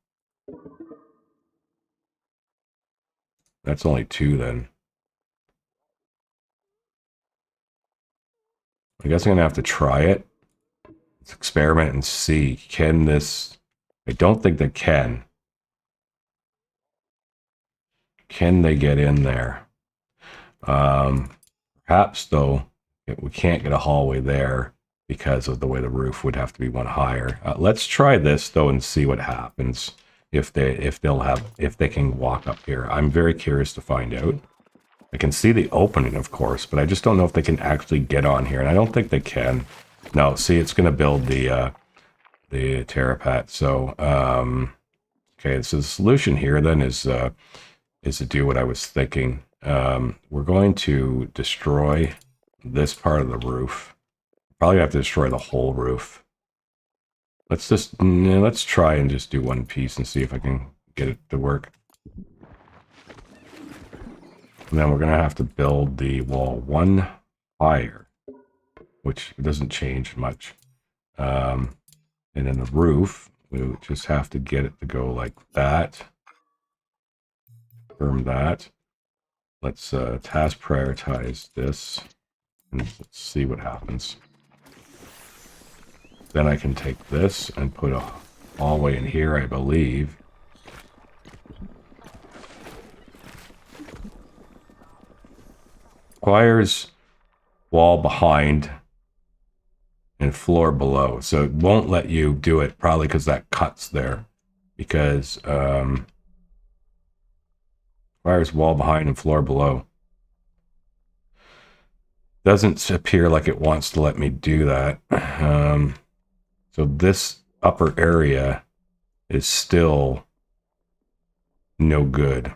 that's only 2 then. I guess I'm going to have to try it. Let's experiment and see. Can this... I don't think they can. Can they get in there? Perhaps, though, we can't get a hallway there because of the way the roof would have to be 1 higher. Let's try this, though, and see what happens if they can walk up here. I'm very curious to find out. I can see the opening, of course, but I just don't know if they can actually get on here, and I don't think they can. No, see, it's going to build the Terrapat. So, okay, so the solution here then is to do what I was thinking. We're going to destroy this part of the roof. Probably have to destroy the whole roof. Let's try and just do 1 piece and see if I can get it to work. And then we're going to have to build the wall 1 higher, which doesn't change much. And then the roof, we just have to get it to go like that. Confirm that. Let's task prioritize this, and let's see what happens. Then I can take this and put a hallway in here, I believe. Requires wall behind and floor below. So it won't let you do it, probably because that cuts there. Because requires wall behind and floor below. Doesn't appear like it wants to let me do that. So this upper area is still no good.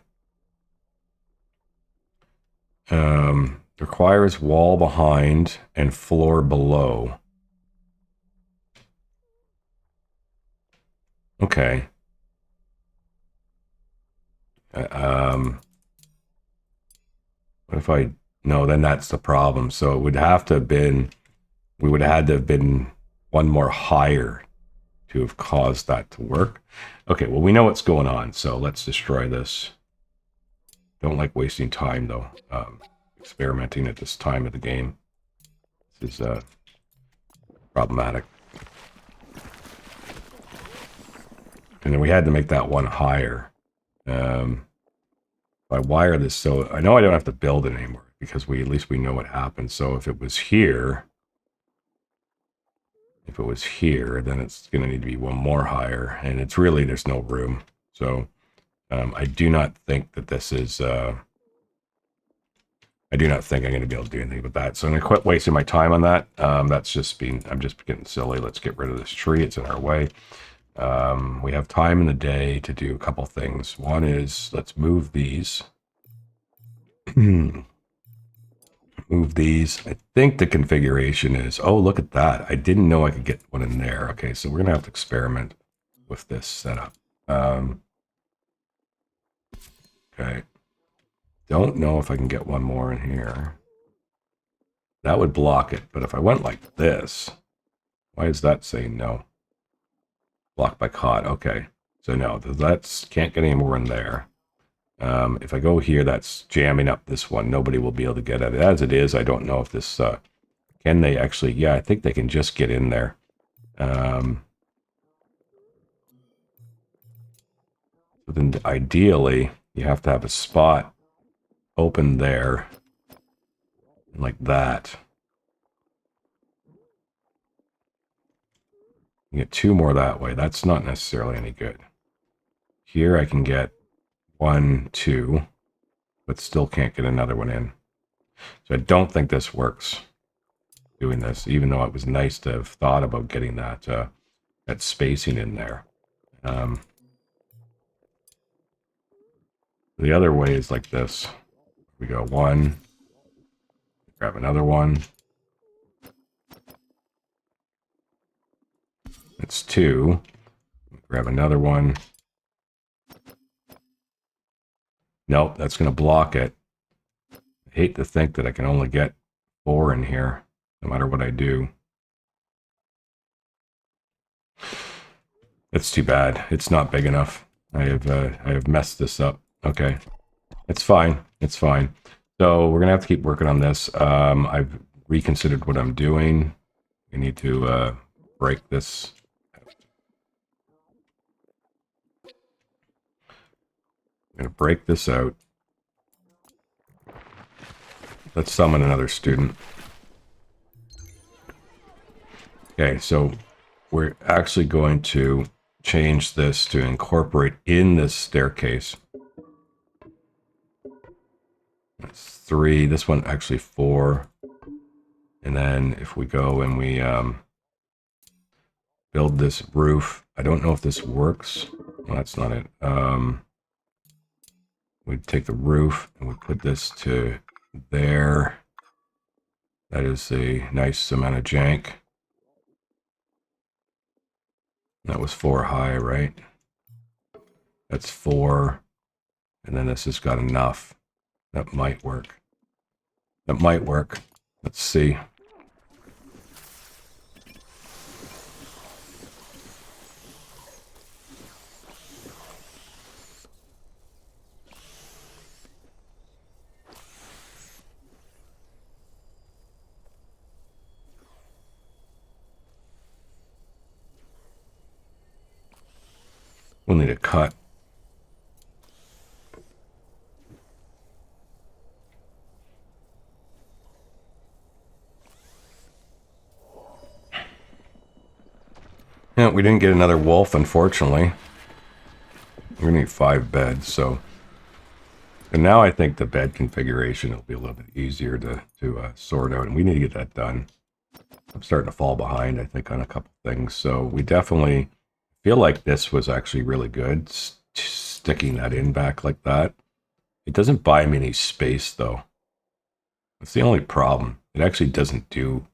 Requires wall behind and floor below. Okay. What if I... No, then that's the problem. So it would have to have been... We would have had to have been one more higher to have caused that to work. Okay, well, we know what's going on, so let's destroy this. Don't like wasting time, though. Experimenting at this time of the game. This is problematic. And then we had to make that one higher. If I wire this, so I know I don't have to build it anymore because at least we know what happened. So if it was here, then it's going to need to be one more higher, and it's really, there's no room. So I do not think that this is, I do not think I'm going to be able to do anything with that. So I'm going to quit wasting my time on that. That's just being, I'm just getting silly. Let's get rid of this tree. It's in our way. We have time in the day to do a couple things. One is, let's move these. Move these. I think the configuration is, oh, look at that. I didn't know I could get one in there. Okay, so we're going to have to experiment with this setup. Okay. Don't know if I can get one more in here. That would block it, but if I went like this, why is that saying no? Blocked by caught. Okay. So no, that's can't get any more in there. If I go here, that's jamming up this one. Nobody will be able to get at it. As it is, I don't know if this... can they actually... Yeah, I think they can just get in there. So then ideally, you have to have a spot open there. Like that. You get two more that way. That's not necessarily any good. Here I can get 1, 2, but still can't get another one in. So I don't think this works, doing this, even though it was nice to have thought about getting that that spacing in there. The other way is like this. We go 1, grab another one. It's 2. Grab another one. Nope, that's going to block it. I hate to think that I can only get 4 in here, no matter what I do. It's too bad. It's not big enough. I have messed this up. Okay. It's fine. It's fine. So we're going to have to keep working on this. I've reconsidered what I'm doing. We need to break this. I'm going to break this out. Let's summon another student. Okay, so we're actually going to change this to incorporate in this staircase. That's 3. This one actually 4. And then if we go and we build this roof, I don't know if this works. Well, that's not it. We take the roof and we put this to there. That is a nice amount of jank. That was 4 high, right? That's 4. And then this has got enough. That might work. That might work. Let's see. We'll need a cut. Yeah, we didn't get another wolf, unfortunately. We're gonna need 5 beds, so. And now I think the bed configuration will be a little bit easier to sort out, and we need to get that done. I'm starting to fall behind, I think, on a couple things. So we definitely feel like this was actually really good, sticking that in back like that. It doesn't buy me any space, though. That's the only problem. It actually doesn't do.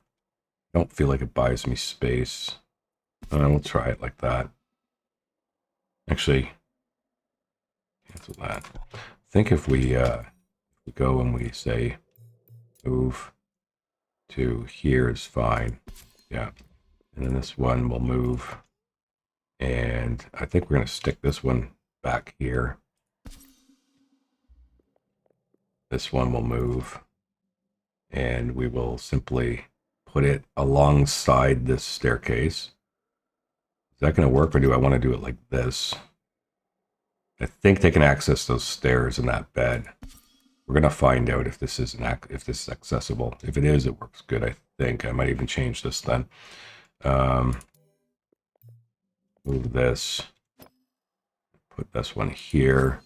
I don't feel like it buys me space. We'll try it like that. Actually, cancel that. I think if we go and we say move to here is fine. Yeah. And then this one will move. And I think we're going to stick this one back here. This one will move. And we will simply put it alongside this staircase. Is that going to work, or do I want to do it like this? I think they can access those stairs in that bed. We're going to find out if this is accessible. If it is, it works good, I think. I might even change this then. Move this. Put this one here.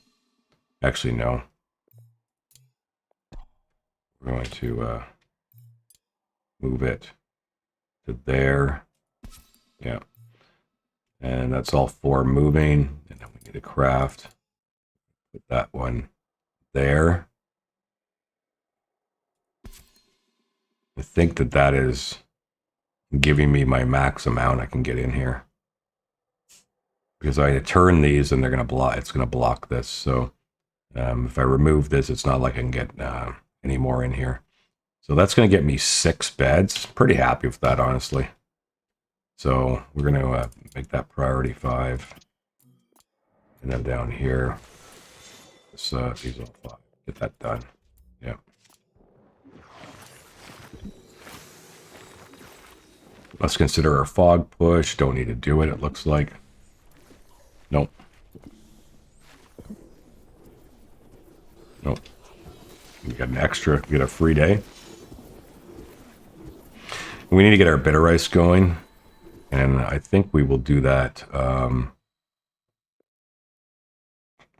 Actually, no. We're going to move it to there. Yeah. And that's all 4 moving. And then we need to craft. Put that one there. I think that is giving me my max amount I can get in here. Because I turn these and they're going to block, it's going to block this. So if I remove this, it's not like I can get any more in here. So that's going to get me 6 beds. Pretty happy with that, honestly. So we're going to make that priority 5. And then down here, these all 5. Get that done. Yeah. Let's consider our fog push. Don't need to do it, it looks like. Nope. Nope. We got an extra, we got a free day. We need to get our bitter rice going. And I think we will do that.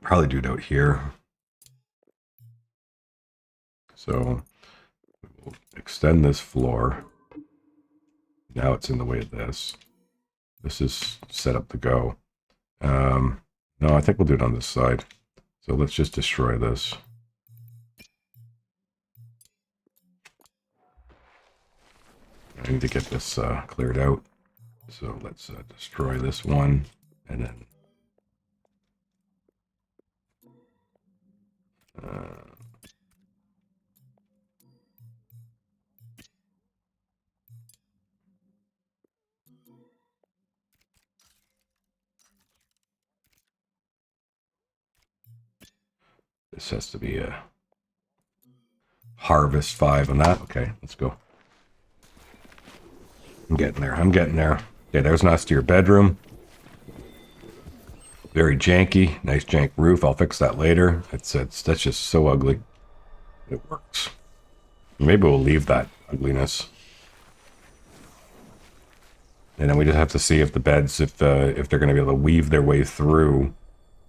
Probably do it out here. So we'll extend this floor. Now it's in the way of this. This is set up to go. No, I think we'll do it on this side. So let's just destroy this. I need to get this cleared out. So let's destroy this one. And then this has to be a harvest 5 on that. Okay, let's go. I'm getting there. I'm getting there. Okay, there's an austere bedroom. Very janky. Nice jank roof. I'll fix that later. That's just so ugly. It works. Maybe we'll leave that ugliness. And then we just have to see if the beds, if they're going to be able to weave their way through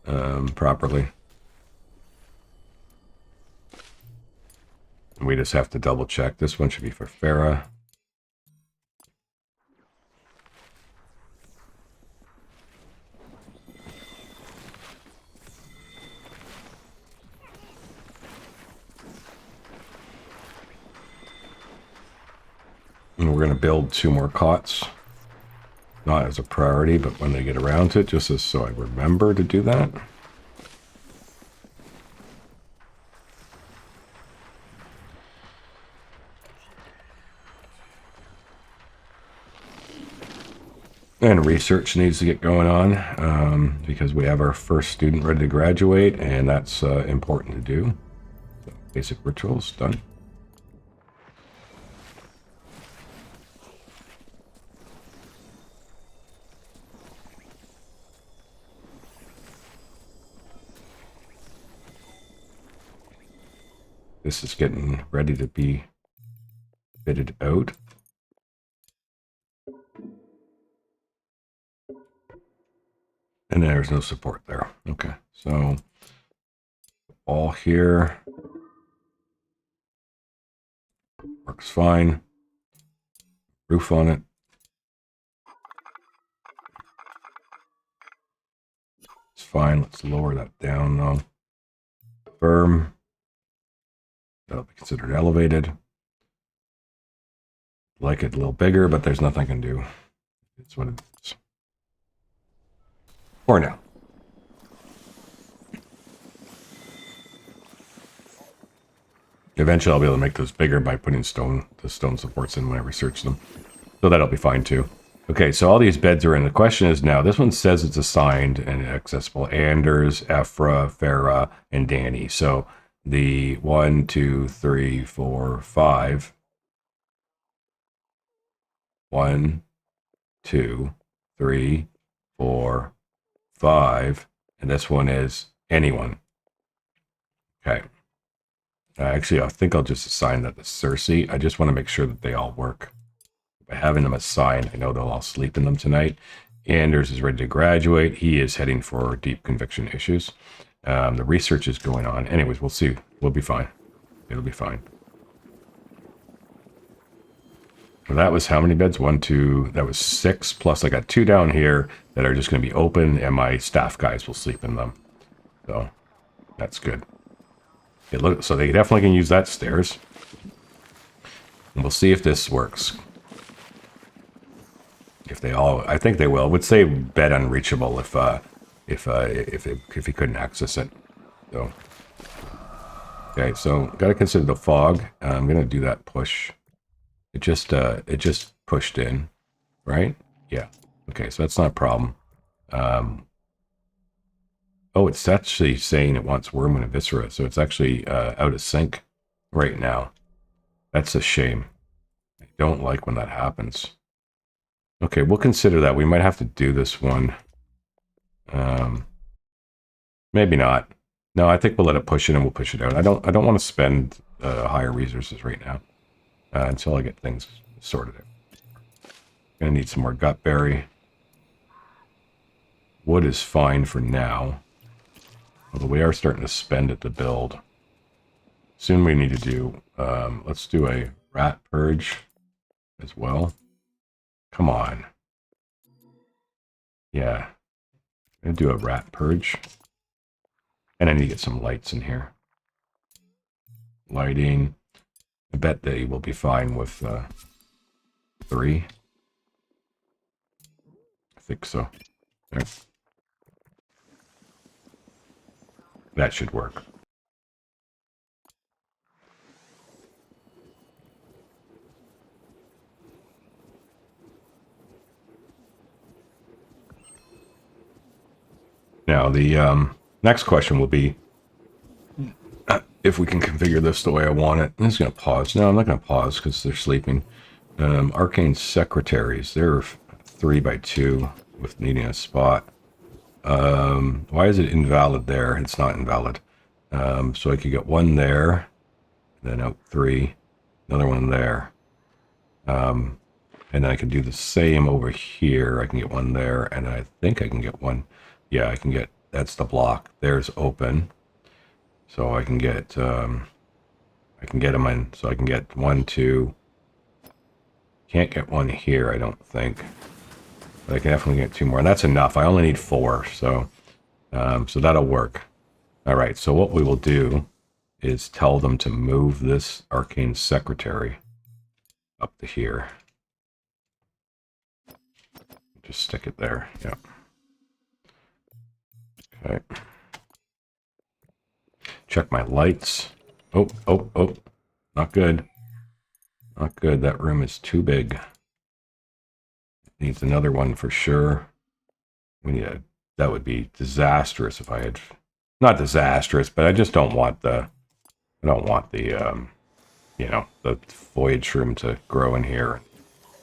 properly. And we just have to double check. This one should be for Farah. And we're going to build 2 more cots. Not as a priority, but when they get around to it, just as so I remember to do that. And research needs to get going on because we have our first student ready to graduate, and that's important to do. So basic rituals done. This is getting ready to be fitted out. And there's no support there. Okay, so all here works fine. Roof on it. It's fine. Let's lower that down though. Firm. That'll be considered elevated. Like it a little bigger, but there's nothing I can do. It's what it is. For now. Eventually I'll be able to make those bigger by putting the stone supports in when I research them. So that'll be fine too. Okay, so all these beds are in. The question is now, this one says it's assigned and accessible. Anders, Ephra, Farah, and Danny. So the 1, 2, 3, 4, 5. 1, 2, 3, 4, 5. And this one is anyone. Okay. Actually, I think I'll just assign that to Cersei. I just want to make sure that they all work. By having them assigned, I know they'll all sleep in them tonight. Anders is ready to graduate. He is heading for deep conviction issues. The research is going on. Anyways, we'll see. We'll be fine. It'll be fine. So that was how many beds? 1, 2. That was 6. Plus I got 2 down here that are just going to be open, and my staff guys will sleep in them. So that's good. So they definitely can use that stairs. And we'll see if this works. If they all, I think they will. It would say bed unreachable if he couldn't access it. So okay, so got to consider the fog. I'm gonna do that push. It just pushed in, right? Yeah. Okay, so that's not a problem. Oh, it's actually saying it wants Wormwood and Viscera, so it's actually out of sync right now. That's a shame. I don't like when that happens. Okay, we'll consider that. We might have to do this one. Maybe not. No, I think we'll let it push in and we'll push it out. I don't want to spend higher resources right now until I get things sorted out. Gonna need some more gutberry. Wood is fine for now. Although we are starting to spend it to build. Soon we need to do, let's do a rat purge as well. Come on. Yeah. I'm going to do a rat purge. And I need to get some lights in here. Lighting. I bet they will be fine with 3. I think so. There. That should work. Now, the next question will be if we can configure this the way I want it. I'm just going to pause. No, I'm not going to pause because they're sleeping. Arcane Secretaries. They're 3x2 with needing a spot. Why is it invalid there? It's not invalid. So I could get one there, then out 3, another one there. And then I can do the same over here. I can get one there, and I think I can get one. Yeah, I can get, that's the block. There's open. So I can get them in. So I can get 1, 2. Can't get one here, I don't think. But I can definitely get 2 more. And that's enough. I only need 4. So that'll work. All right. So what we will do is tell them to move this Arcane Secretary up to here. Just stick it there. Yeah. Okay. Check my lights. Oh. Not good. Not good. That room is too big. Needs another one for sure. We need a, that would be disastrous if I had, not disastrous, but I just don't want the, you know, the voyage room to grow in here and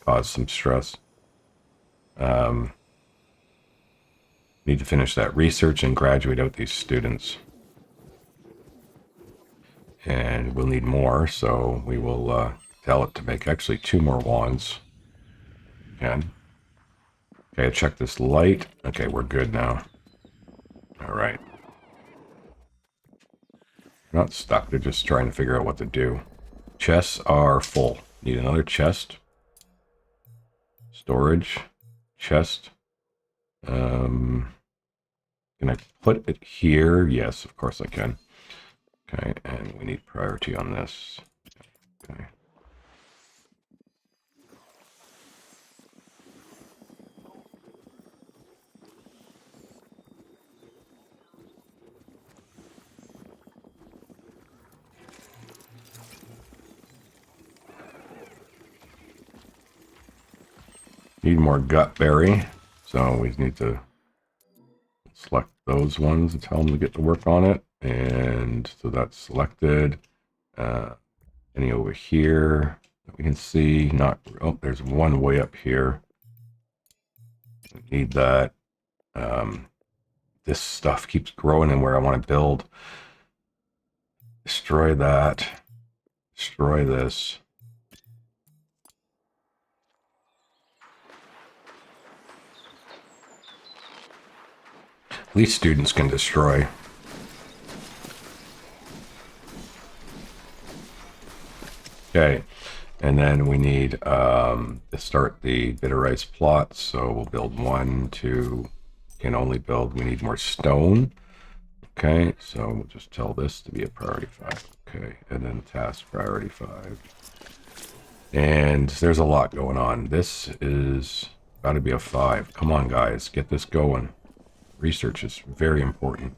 cause some stress. Need to finish that research and graduate out these students. And we'll need more, so we will tell it to make actually 2 more wands. Again. Okay, check this light. Okay, we're good now. All right. They're not stuck. They're just trying to figure out what to do. Chests are full. Need another chest. Storage. Chest. Can I put it here? Yes, of course I can. Okay, and we need priority on this. Okay. Need more gutberry, so we need to select those ones and tell them to get to work on it. And so that's selected. Any over here that we can see? Not. Oh, there's one way up here. We need that. This stuff keeps growing in where I want to build. Destroy that. Destroy this. At least students can destroy. Okay, and then we need to start the bitter rice plots. So we'll build 1, 2. Can only build. We need more stone. Okay, so we'll just tell this to be a priority 5. Okay, and then task priority 5. And there's a lot going on. This is got to be a 5. Come on, guys, get this going. Research is very important.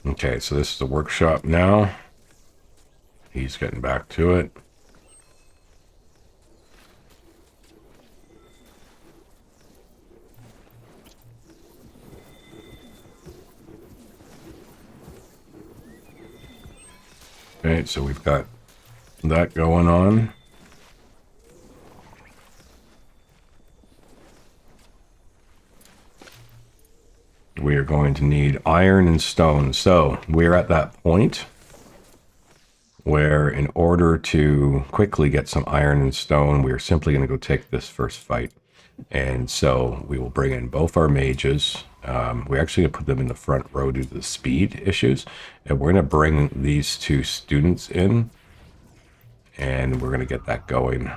Okay, so this is the workshop now. He's getting back to it. Okay, so we've got that going on. We are going to need iron and stone. So we're at that point where in order to quickly get some iron and stone, we're simply going to go take this first fight. And so we will bring in both our mages. We're actually going to put them in the front row due to the speed issues. And we're going to bring these 2 students in. And we're going to get that going.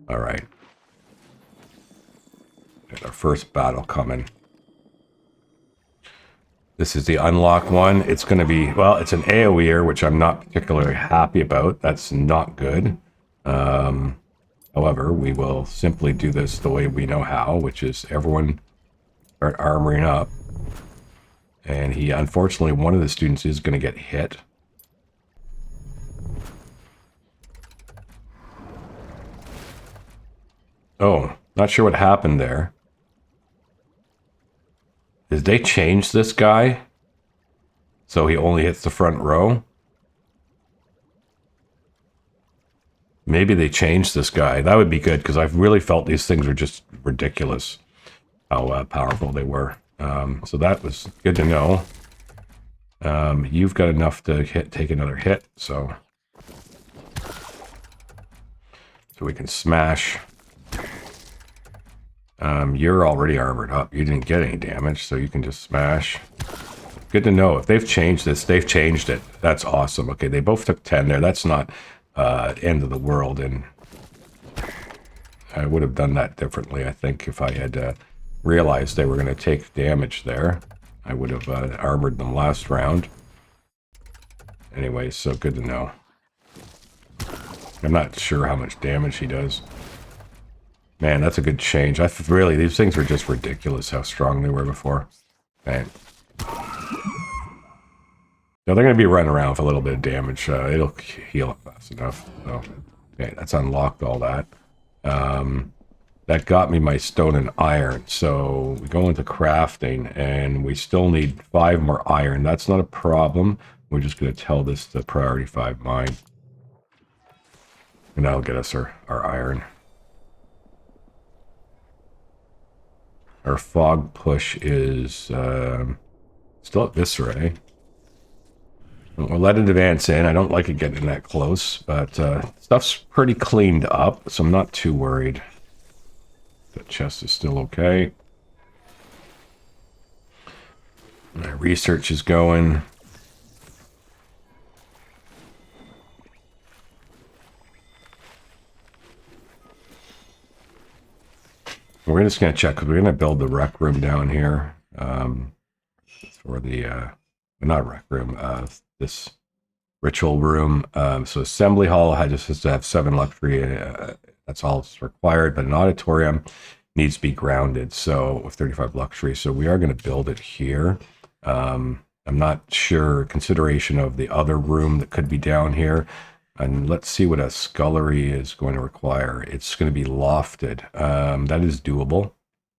All right. Got our first battle coming. This is the unlock one. It's going to be, well, it's an AoEer, which I'm not particularly happy about. That's not good. However, we will simply do this the way we know how, which is everyone start armoring up. And he, unfortunately, one of the students is going to get hit. Oh, not sure what happened there. Did they change this guy? So he only hits the front row? Maybe they changed this guy. That would be good, because I've really felt these things were just ridiculous. How powerful they were. So that was good to know. You've got enough to take another hit, so we can smash. You're already armored up. You didn't get any damage, so you can just smash. Good to know. If they've changed this, they've changed it. That's awesome. Okay, they both took 10 there. That's not end of the world, and I would have done that differently, I think, if I had realized they were going to take damage there. I would have armored them last round. Anyway, so good to know. I'm not sure how much damage he does. Man, that's a good change. Really, these things were just ridiculous how strong they were before. Man. Now they're going to be running around for a little bit of damage. It'll heal up fast enough. So, okay, that's unlocked all that. that got me my stone and iron. So we go into crafting, and we still need 5 more iron. That's not a problem. We're just going to tell this to priority 5 mine. And that'll get us our iron. Our fog push is still at Viscera. We'll let it advance in. I don't like it getting that close, but stuff's pretty cleaned up, so I'm not too worried. The chest is still okay. My research is going. We're just going to check, because we're going to build the rec room down here. For the, not rec room, this ritual room. So assembly hall just has to have 7 luxury. That's all it's required, but an auditorium needs to be grounded. So with 35 luxury, so we are going to build it here. I'm not sure consideration of the other room that could be down here. And let's see what a scullery is going to require. It's going to be lofted. That is doable.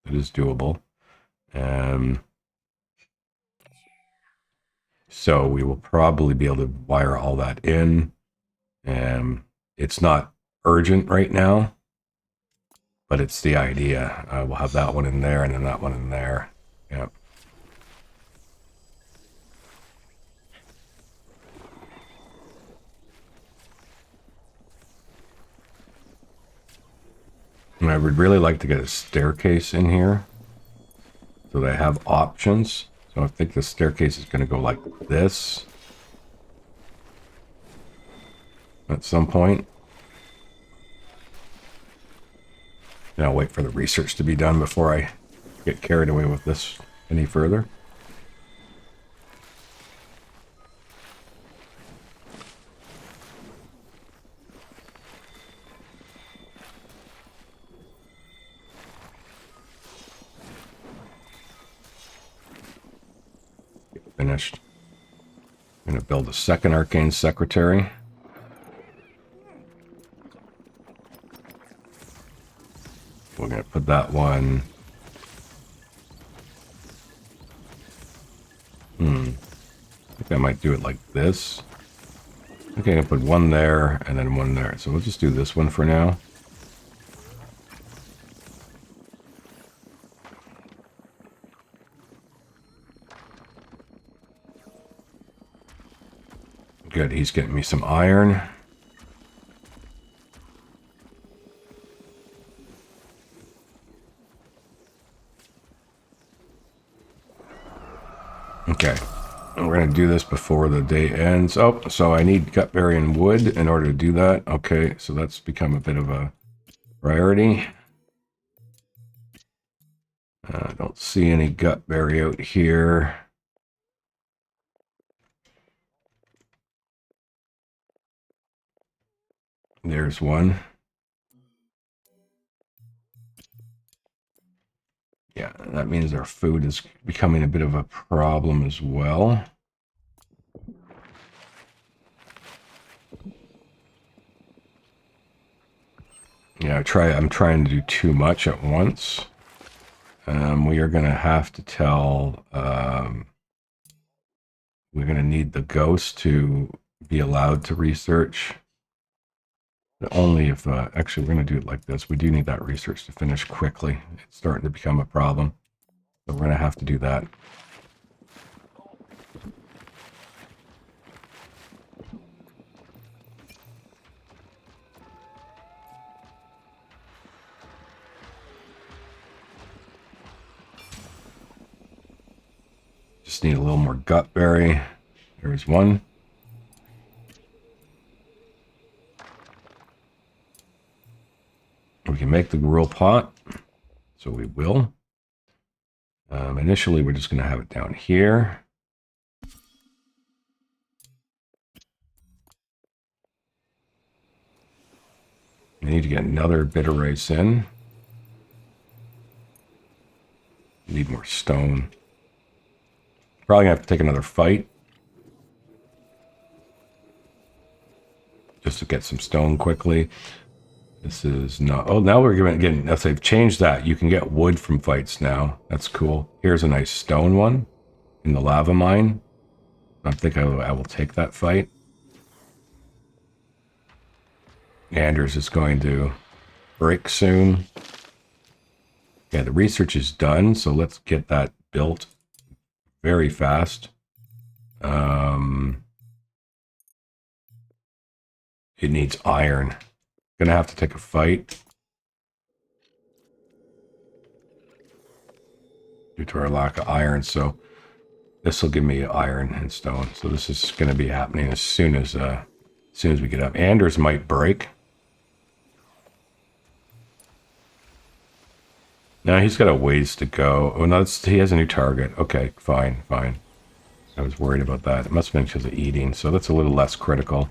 It is doable. So we will probably be able to wire all that in. It's not urgent right now, but it's the idea. We'll have that one in there and then that one in there. Yep. And I would really like to get a staircase in here so they have options. So I think the staircase is going to go like this at some point. And I'll wait for the research to be done before I get carried away with this any further. Finished. I'm going to build a second arcane secretary. We're going to put that one. I think I might do it like this. Okay, I'll put one there and then one there. So we'll just do this one for now. Good, he's getting me some iron. Okay, we're going to do this before the day ends. Oh, so I need gutberry and wood in order to do that. Okay, so that's become a bit of a priority. I don't see any gutberry out here. There's one. Yeah, that means our food is becoming a bit of a problem as well. Yeah, I'm trying to do too much at once. We are going to have to tell... we're going to need the ghost to be allowed to research. Only if, actually, we're going to do it like this. We do need that research to finish quickly. It's starting to become a problem. So we're going to have to do that. Just need a little more gutberry. There's one. We can make the gruel pot, so we will. Initially, we're just going to have it down here. We need to get another bit of rice in. Need more stone. Probably going to have to take another fight. Just to get some stone quickly. This is not. Oh, now we're getting. If they've changed that, you can get wood from fights now. That's cool. Here's a nice stone one in the lava mine. I think I will take that fight. Anders is going to break soon. Yeah, the research is done, so let's get that built very fast. It needs iron. Gonna have to take a fight due to our lack of iron, so this will give me iron and stone. So this is going to be happening as soon as we get up. Anders might break. Now he's got a ways to go. Oh no, he has a new target. Okay, fine. I was worried about that. It must have been because of eating, so that's a little less critical.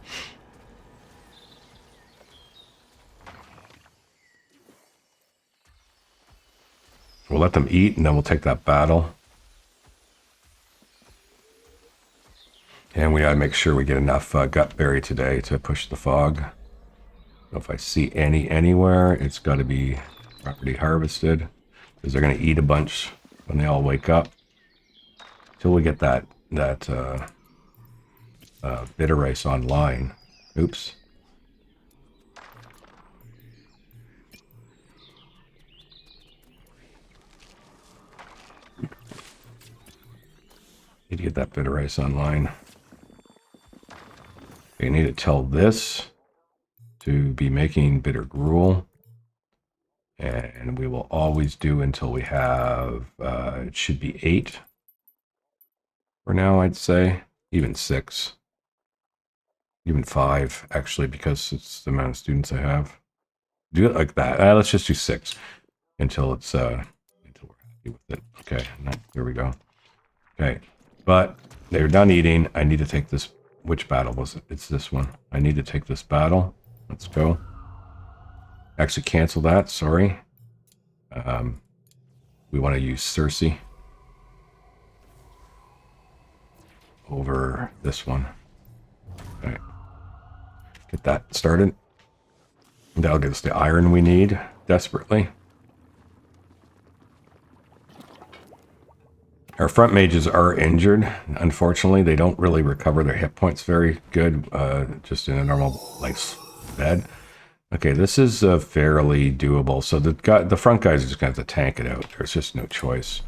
We'll let them eat, and then we'll take that battle. And we gotta make sure we get enough gutberry today to push the fog. So if I see any anywhere, it's got to be properly harvested, because they're gonna eat a bunch when they all wake up. Till we get that bitter rice online. Oops. Need to get that bitter rice online. You need to tell this to be making bitter gruel. And we will always do until we have, it should be 8 for now, I'd say. Even 6. Even 5, actually, because it's the amount of students I have. Do it like that. Let's just do 6 until it's, until we're happy with it. Okay, here we go. Okay, but they're done eating. I need to take this. Which battle was it? It's this one. I need to take this battle. Let's go. Actually, cancel that. Sorry. We want to use Cersei over this one. Okay. Get that started. That'll get us the iron we need desperately. Our front mages are injured. Unfortunately, they don't really recover their hit points very good, just in a normal life bed. Okay, this is fairly doable. So the front guys are just going to have to tank it out. There's just no choice.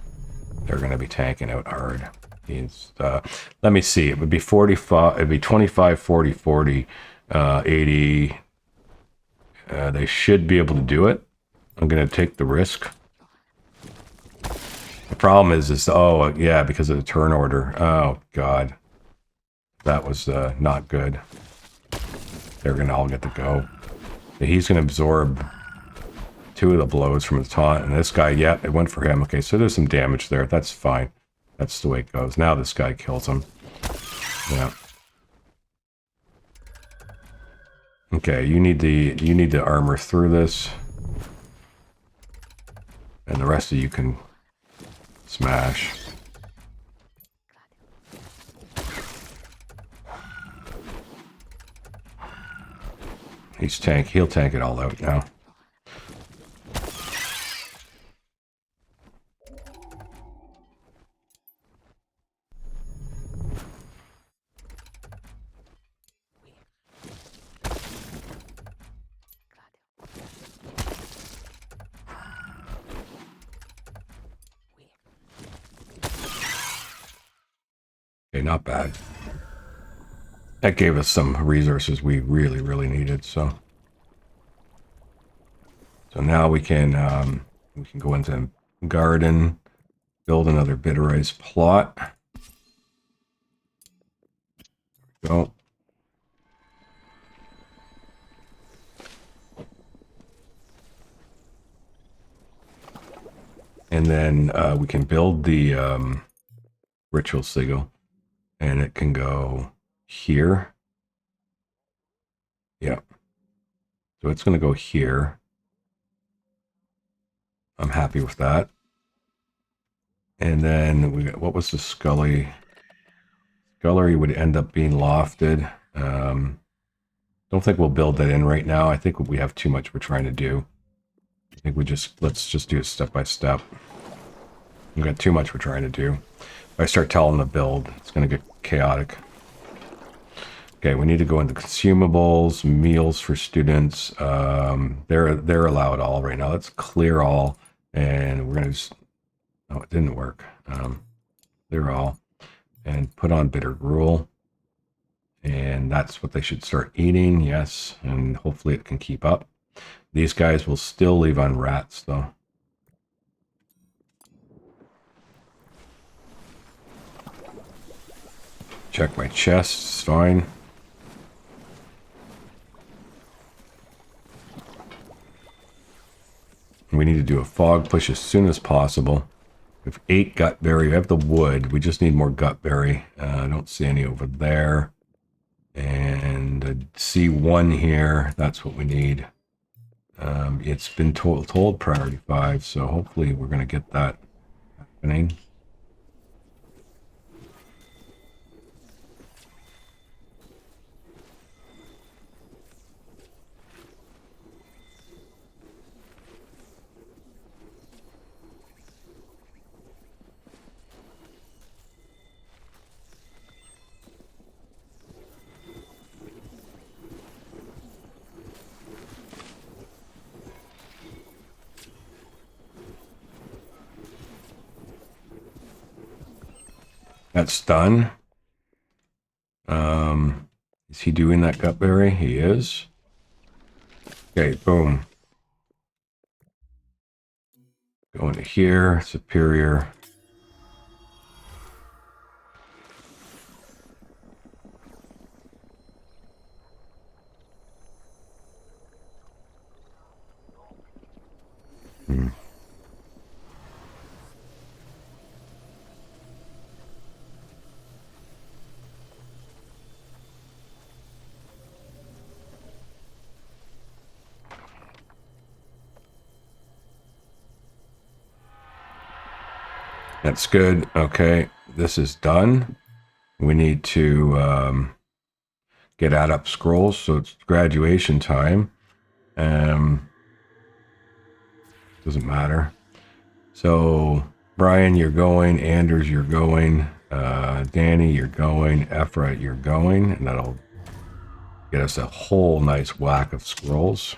They're going to be tanking out hard. Let me see. It would be 45. It'd be 25, 40, 40, 80. They should be able to do it. I'm going to take the risk. The problem is oh yeah, because of the turn order. Oh god, that was not good. They're gonna all get to go. He's gonna absorb 2 of the blows from the taunt, and this guy, yeah, it went for him. Okay, so there's some damage there. That's fine. That's the way it goes. Now this guy kills him. Yeah. Okay, you need the armor through this, and the rest of you can smash. He'll tank it all out now. Okay, not bad. That gave us some resources we really needed. So now we can go into garden, build another bitter rice plot. There we go. And then we can build the ritual sigil, and it can go here. Yeah. So it's going to go here. I'm happy with that. And then we got, what was the Scully? Scullery would end up being lofted. Don't think we'll build that in right now. I think we have too much we're trying to do. I think let's just do it step by step. We've got too much we're trying to do. If I start telling them to build, it's going to get chaotic. Okay, we need to go into consumables, meals for students. They're allowed all right now. Let's clear all, and we're going to just... Oh, it didn't work. Clear all, and put on bitter gruel. And that's what they should start eating, yes. And hopefully it can keep up. These guys will still leave on rats, though. Check my chest, it's fine. We need to do a fog push as soon as possible. We have 8 gutberry. We have the wood. We just need more gutberry. I don't see any over there. And I see 1 here. That's what we need. It's been told priority 5, so hopefully we're going to get that happening. That's done. Is he doing that gutberry? He is. Okay, boom. Go into here, superior. That's good. Okay, this is done. We need to get add up scrolls, so it's graduation time. Doesn't matter. So Brian, you're going. Anders, you're going. Danny, you're going. Ephra, you're going, and that'll get us a whole nice whack of scrolls.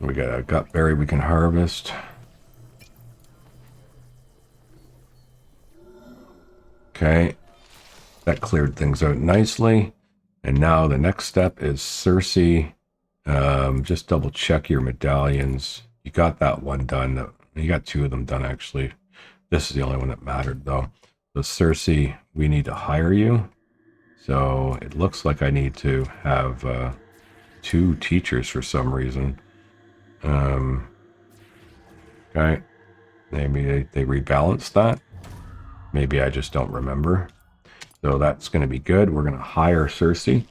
We got a gutberry we can harvest. Okay, that cleared things out nicely. And now the next step is Cersei. Just double check your medallions. You got that one done. You got 2 of them done, actually. This is the only one that mattered, though. So Cersei, we need to hire you. So it looks like I need to have 2 teachers for some reason. Okay. Maybe they rebalanced that. Maybe I just don't remember. So that's going to be good. We're going to hire Cersei.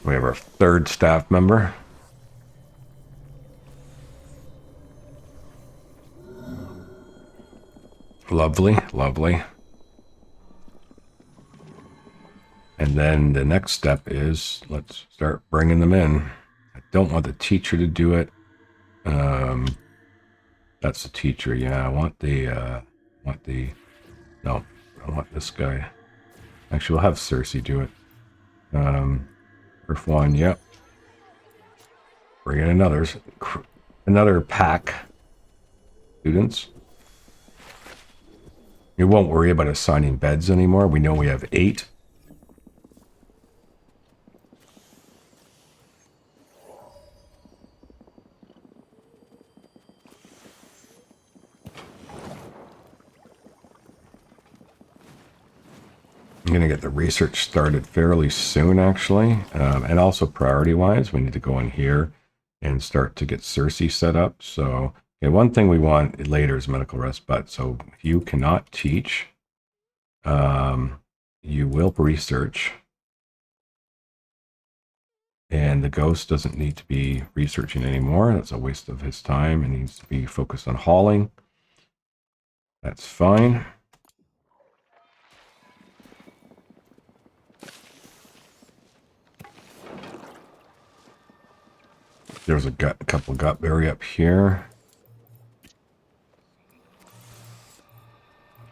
We have our 3rd staff member. Lovely, lovely. And then the next step is let's start bringing them in. I don't want the teacher to do it. That's the teacher. Yeah, I want no, I want this guy. Actually, we'll have Cersei do it. Earth 1, yep. Bring in another pack. Students. We won't worry about assigning beds anymore. We know we have 8. I'm going to get the research started fairly soon, actually. And also priority-wise, we need to go in here and start to get Cersei set up. So, okay, one thing we want later is medical respite. So if you cannot teach, you will research. And the ghost doesn't need to be researching anymore. That's a waste of his time. It needs to be focused on hauling. That's fine. There's a couple gutberry up here.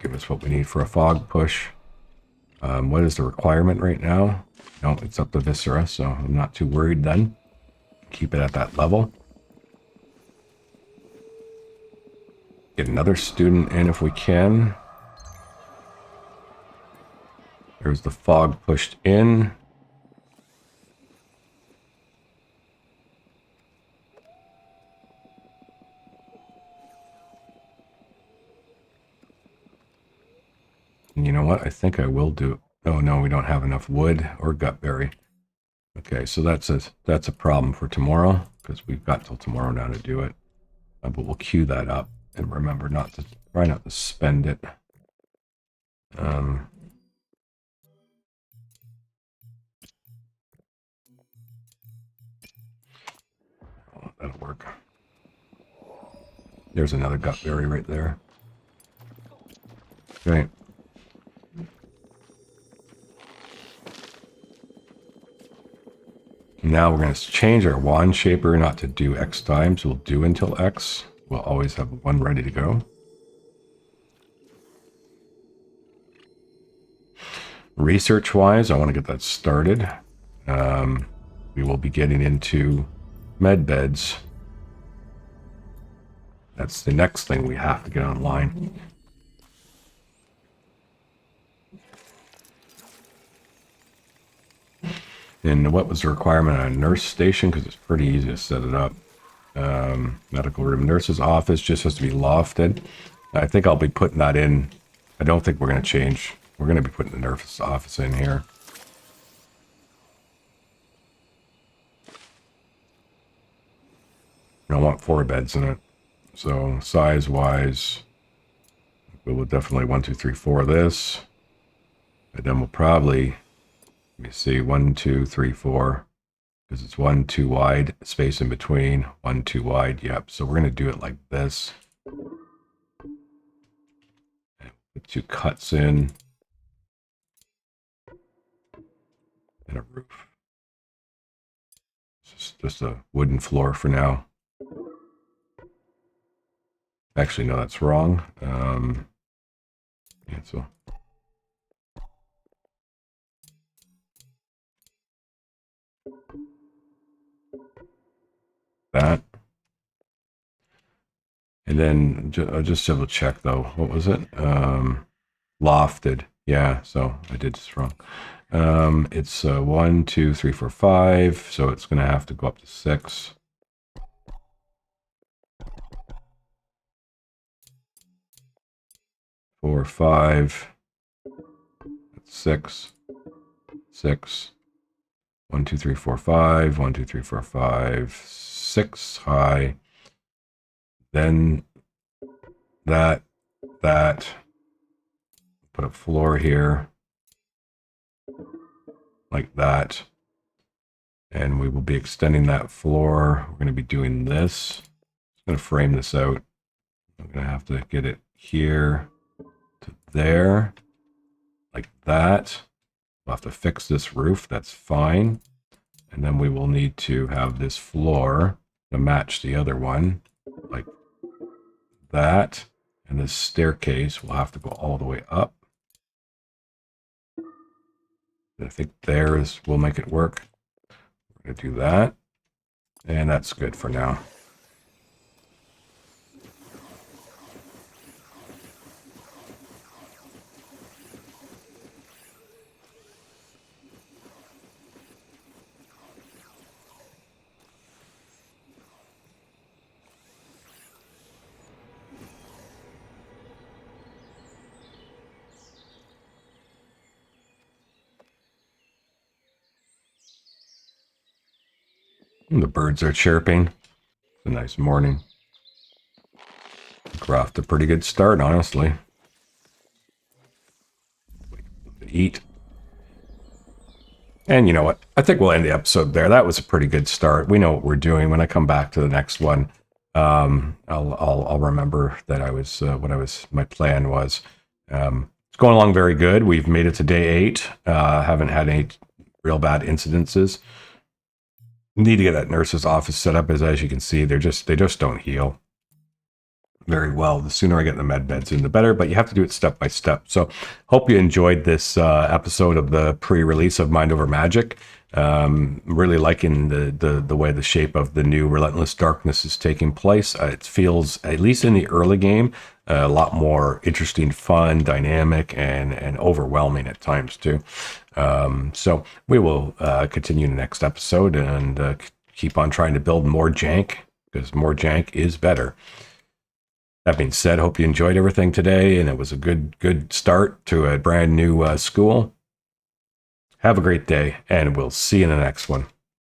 Give us what we need for a fog push. What is the requirement right now? No, it's up to Viscera, so I'm not too worried then. Keep it at that level. Get another student in if we can. There's the fog pushed in. And you know what? I think I will do. Oh no, we don't have enough wood or gutberry. Okay, so that's a problem for tomorrow because we've got till tomorrow now to do it. But we'll queue that up and remember try not to spend it. Oh, that'll work. There's another gutberry right there. Okay. Now we're going to change our wand shaper not to do X times. We'll do until X. We'll always have one ready to go. Research-wise, I want to get that started. We will be getting into med beds. That's the next thing we have to get online. And what was the requirement on a nurse station? Because it's pretty easy to set it up. Medical room, nurse's office just has to be lofted. I think I'll be putting that in. I don't think we're going to change. We're going to be putting the nurse's office in here. I want 4 beds in it. So size-wise, we will definitely 1, 2, 3, 4 this. And then we'll probably, let me see, 1, 2, 3, 4. Because it's 1 too wide, space in between, 1 too wide. Yep. So we're going to do it like this. Put 2 cuts in. And a roof. It's just a wooden floor for now. Actually, no, that's wrong. Cancel. That. And then I'll just double check though. What was it? Lofted. Yeah, so I did this wrong. It's 1, 2, 3, 4, 5. So it's going to have to go up to 6. 4, 5. 6. 6. 1, 2, 3, 4, 5. 1, 2, 3, 4, 5. 6 high. Then that. Put a floor here. Like that. And we will be extending that floor. We're going to be doing this. I'm going to frame this out. I'm going to have to get it here to there. Like that. We'll have to fix this roof. That's fine. And then we will need to have this floor to match the other one. Like that. And this staircase will have to go all the way up. I think theirs will make it work. We're going to do that. And that's good for now. And the birds are chirping. It's a nice morning. We're off to a pretty good start, honestly. Eat. And you know what? I think we'll end the episode there. That was a pretty good start. We know what we're doing. When I come back to the next one, I'll remember that my plan was. It's going along very good. We've made it to day 8. Haven't had any real bad incidences. Need to get that nurse's office set up, as you can see, they just don't heal very well. The sooner I get the med beds in, the better, but you have to do it step by step. So hope you enjoyed this episode of the pre-release of Mind Over Magic. Really liking the way the shape of the new Relentless Darkness is taking place. It feels, at least in the early game, a lot more interesting, fun, dynamic, and overwhelming at times too. So we will continue in the next episode and keep on trying to build more jank, because more jank is better. That being said, hope you enjoyed everything today, and it was a good start to a brand new school. Have a great day, and we'll see you in the next one.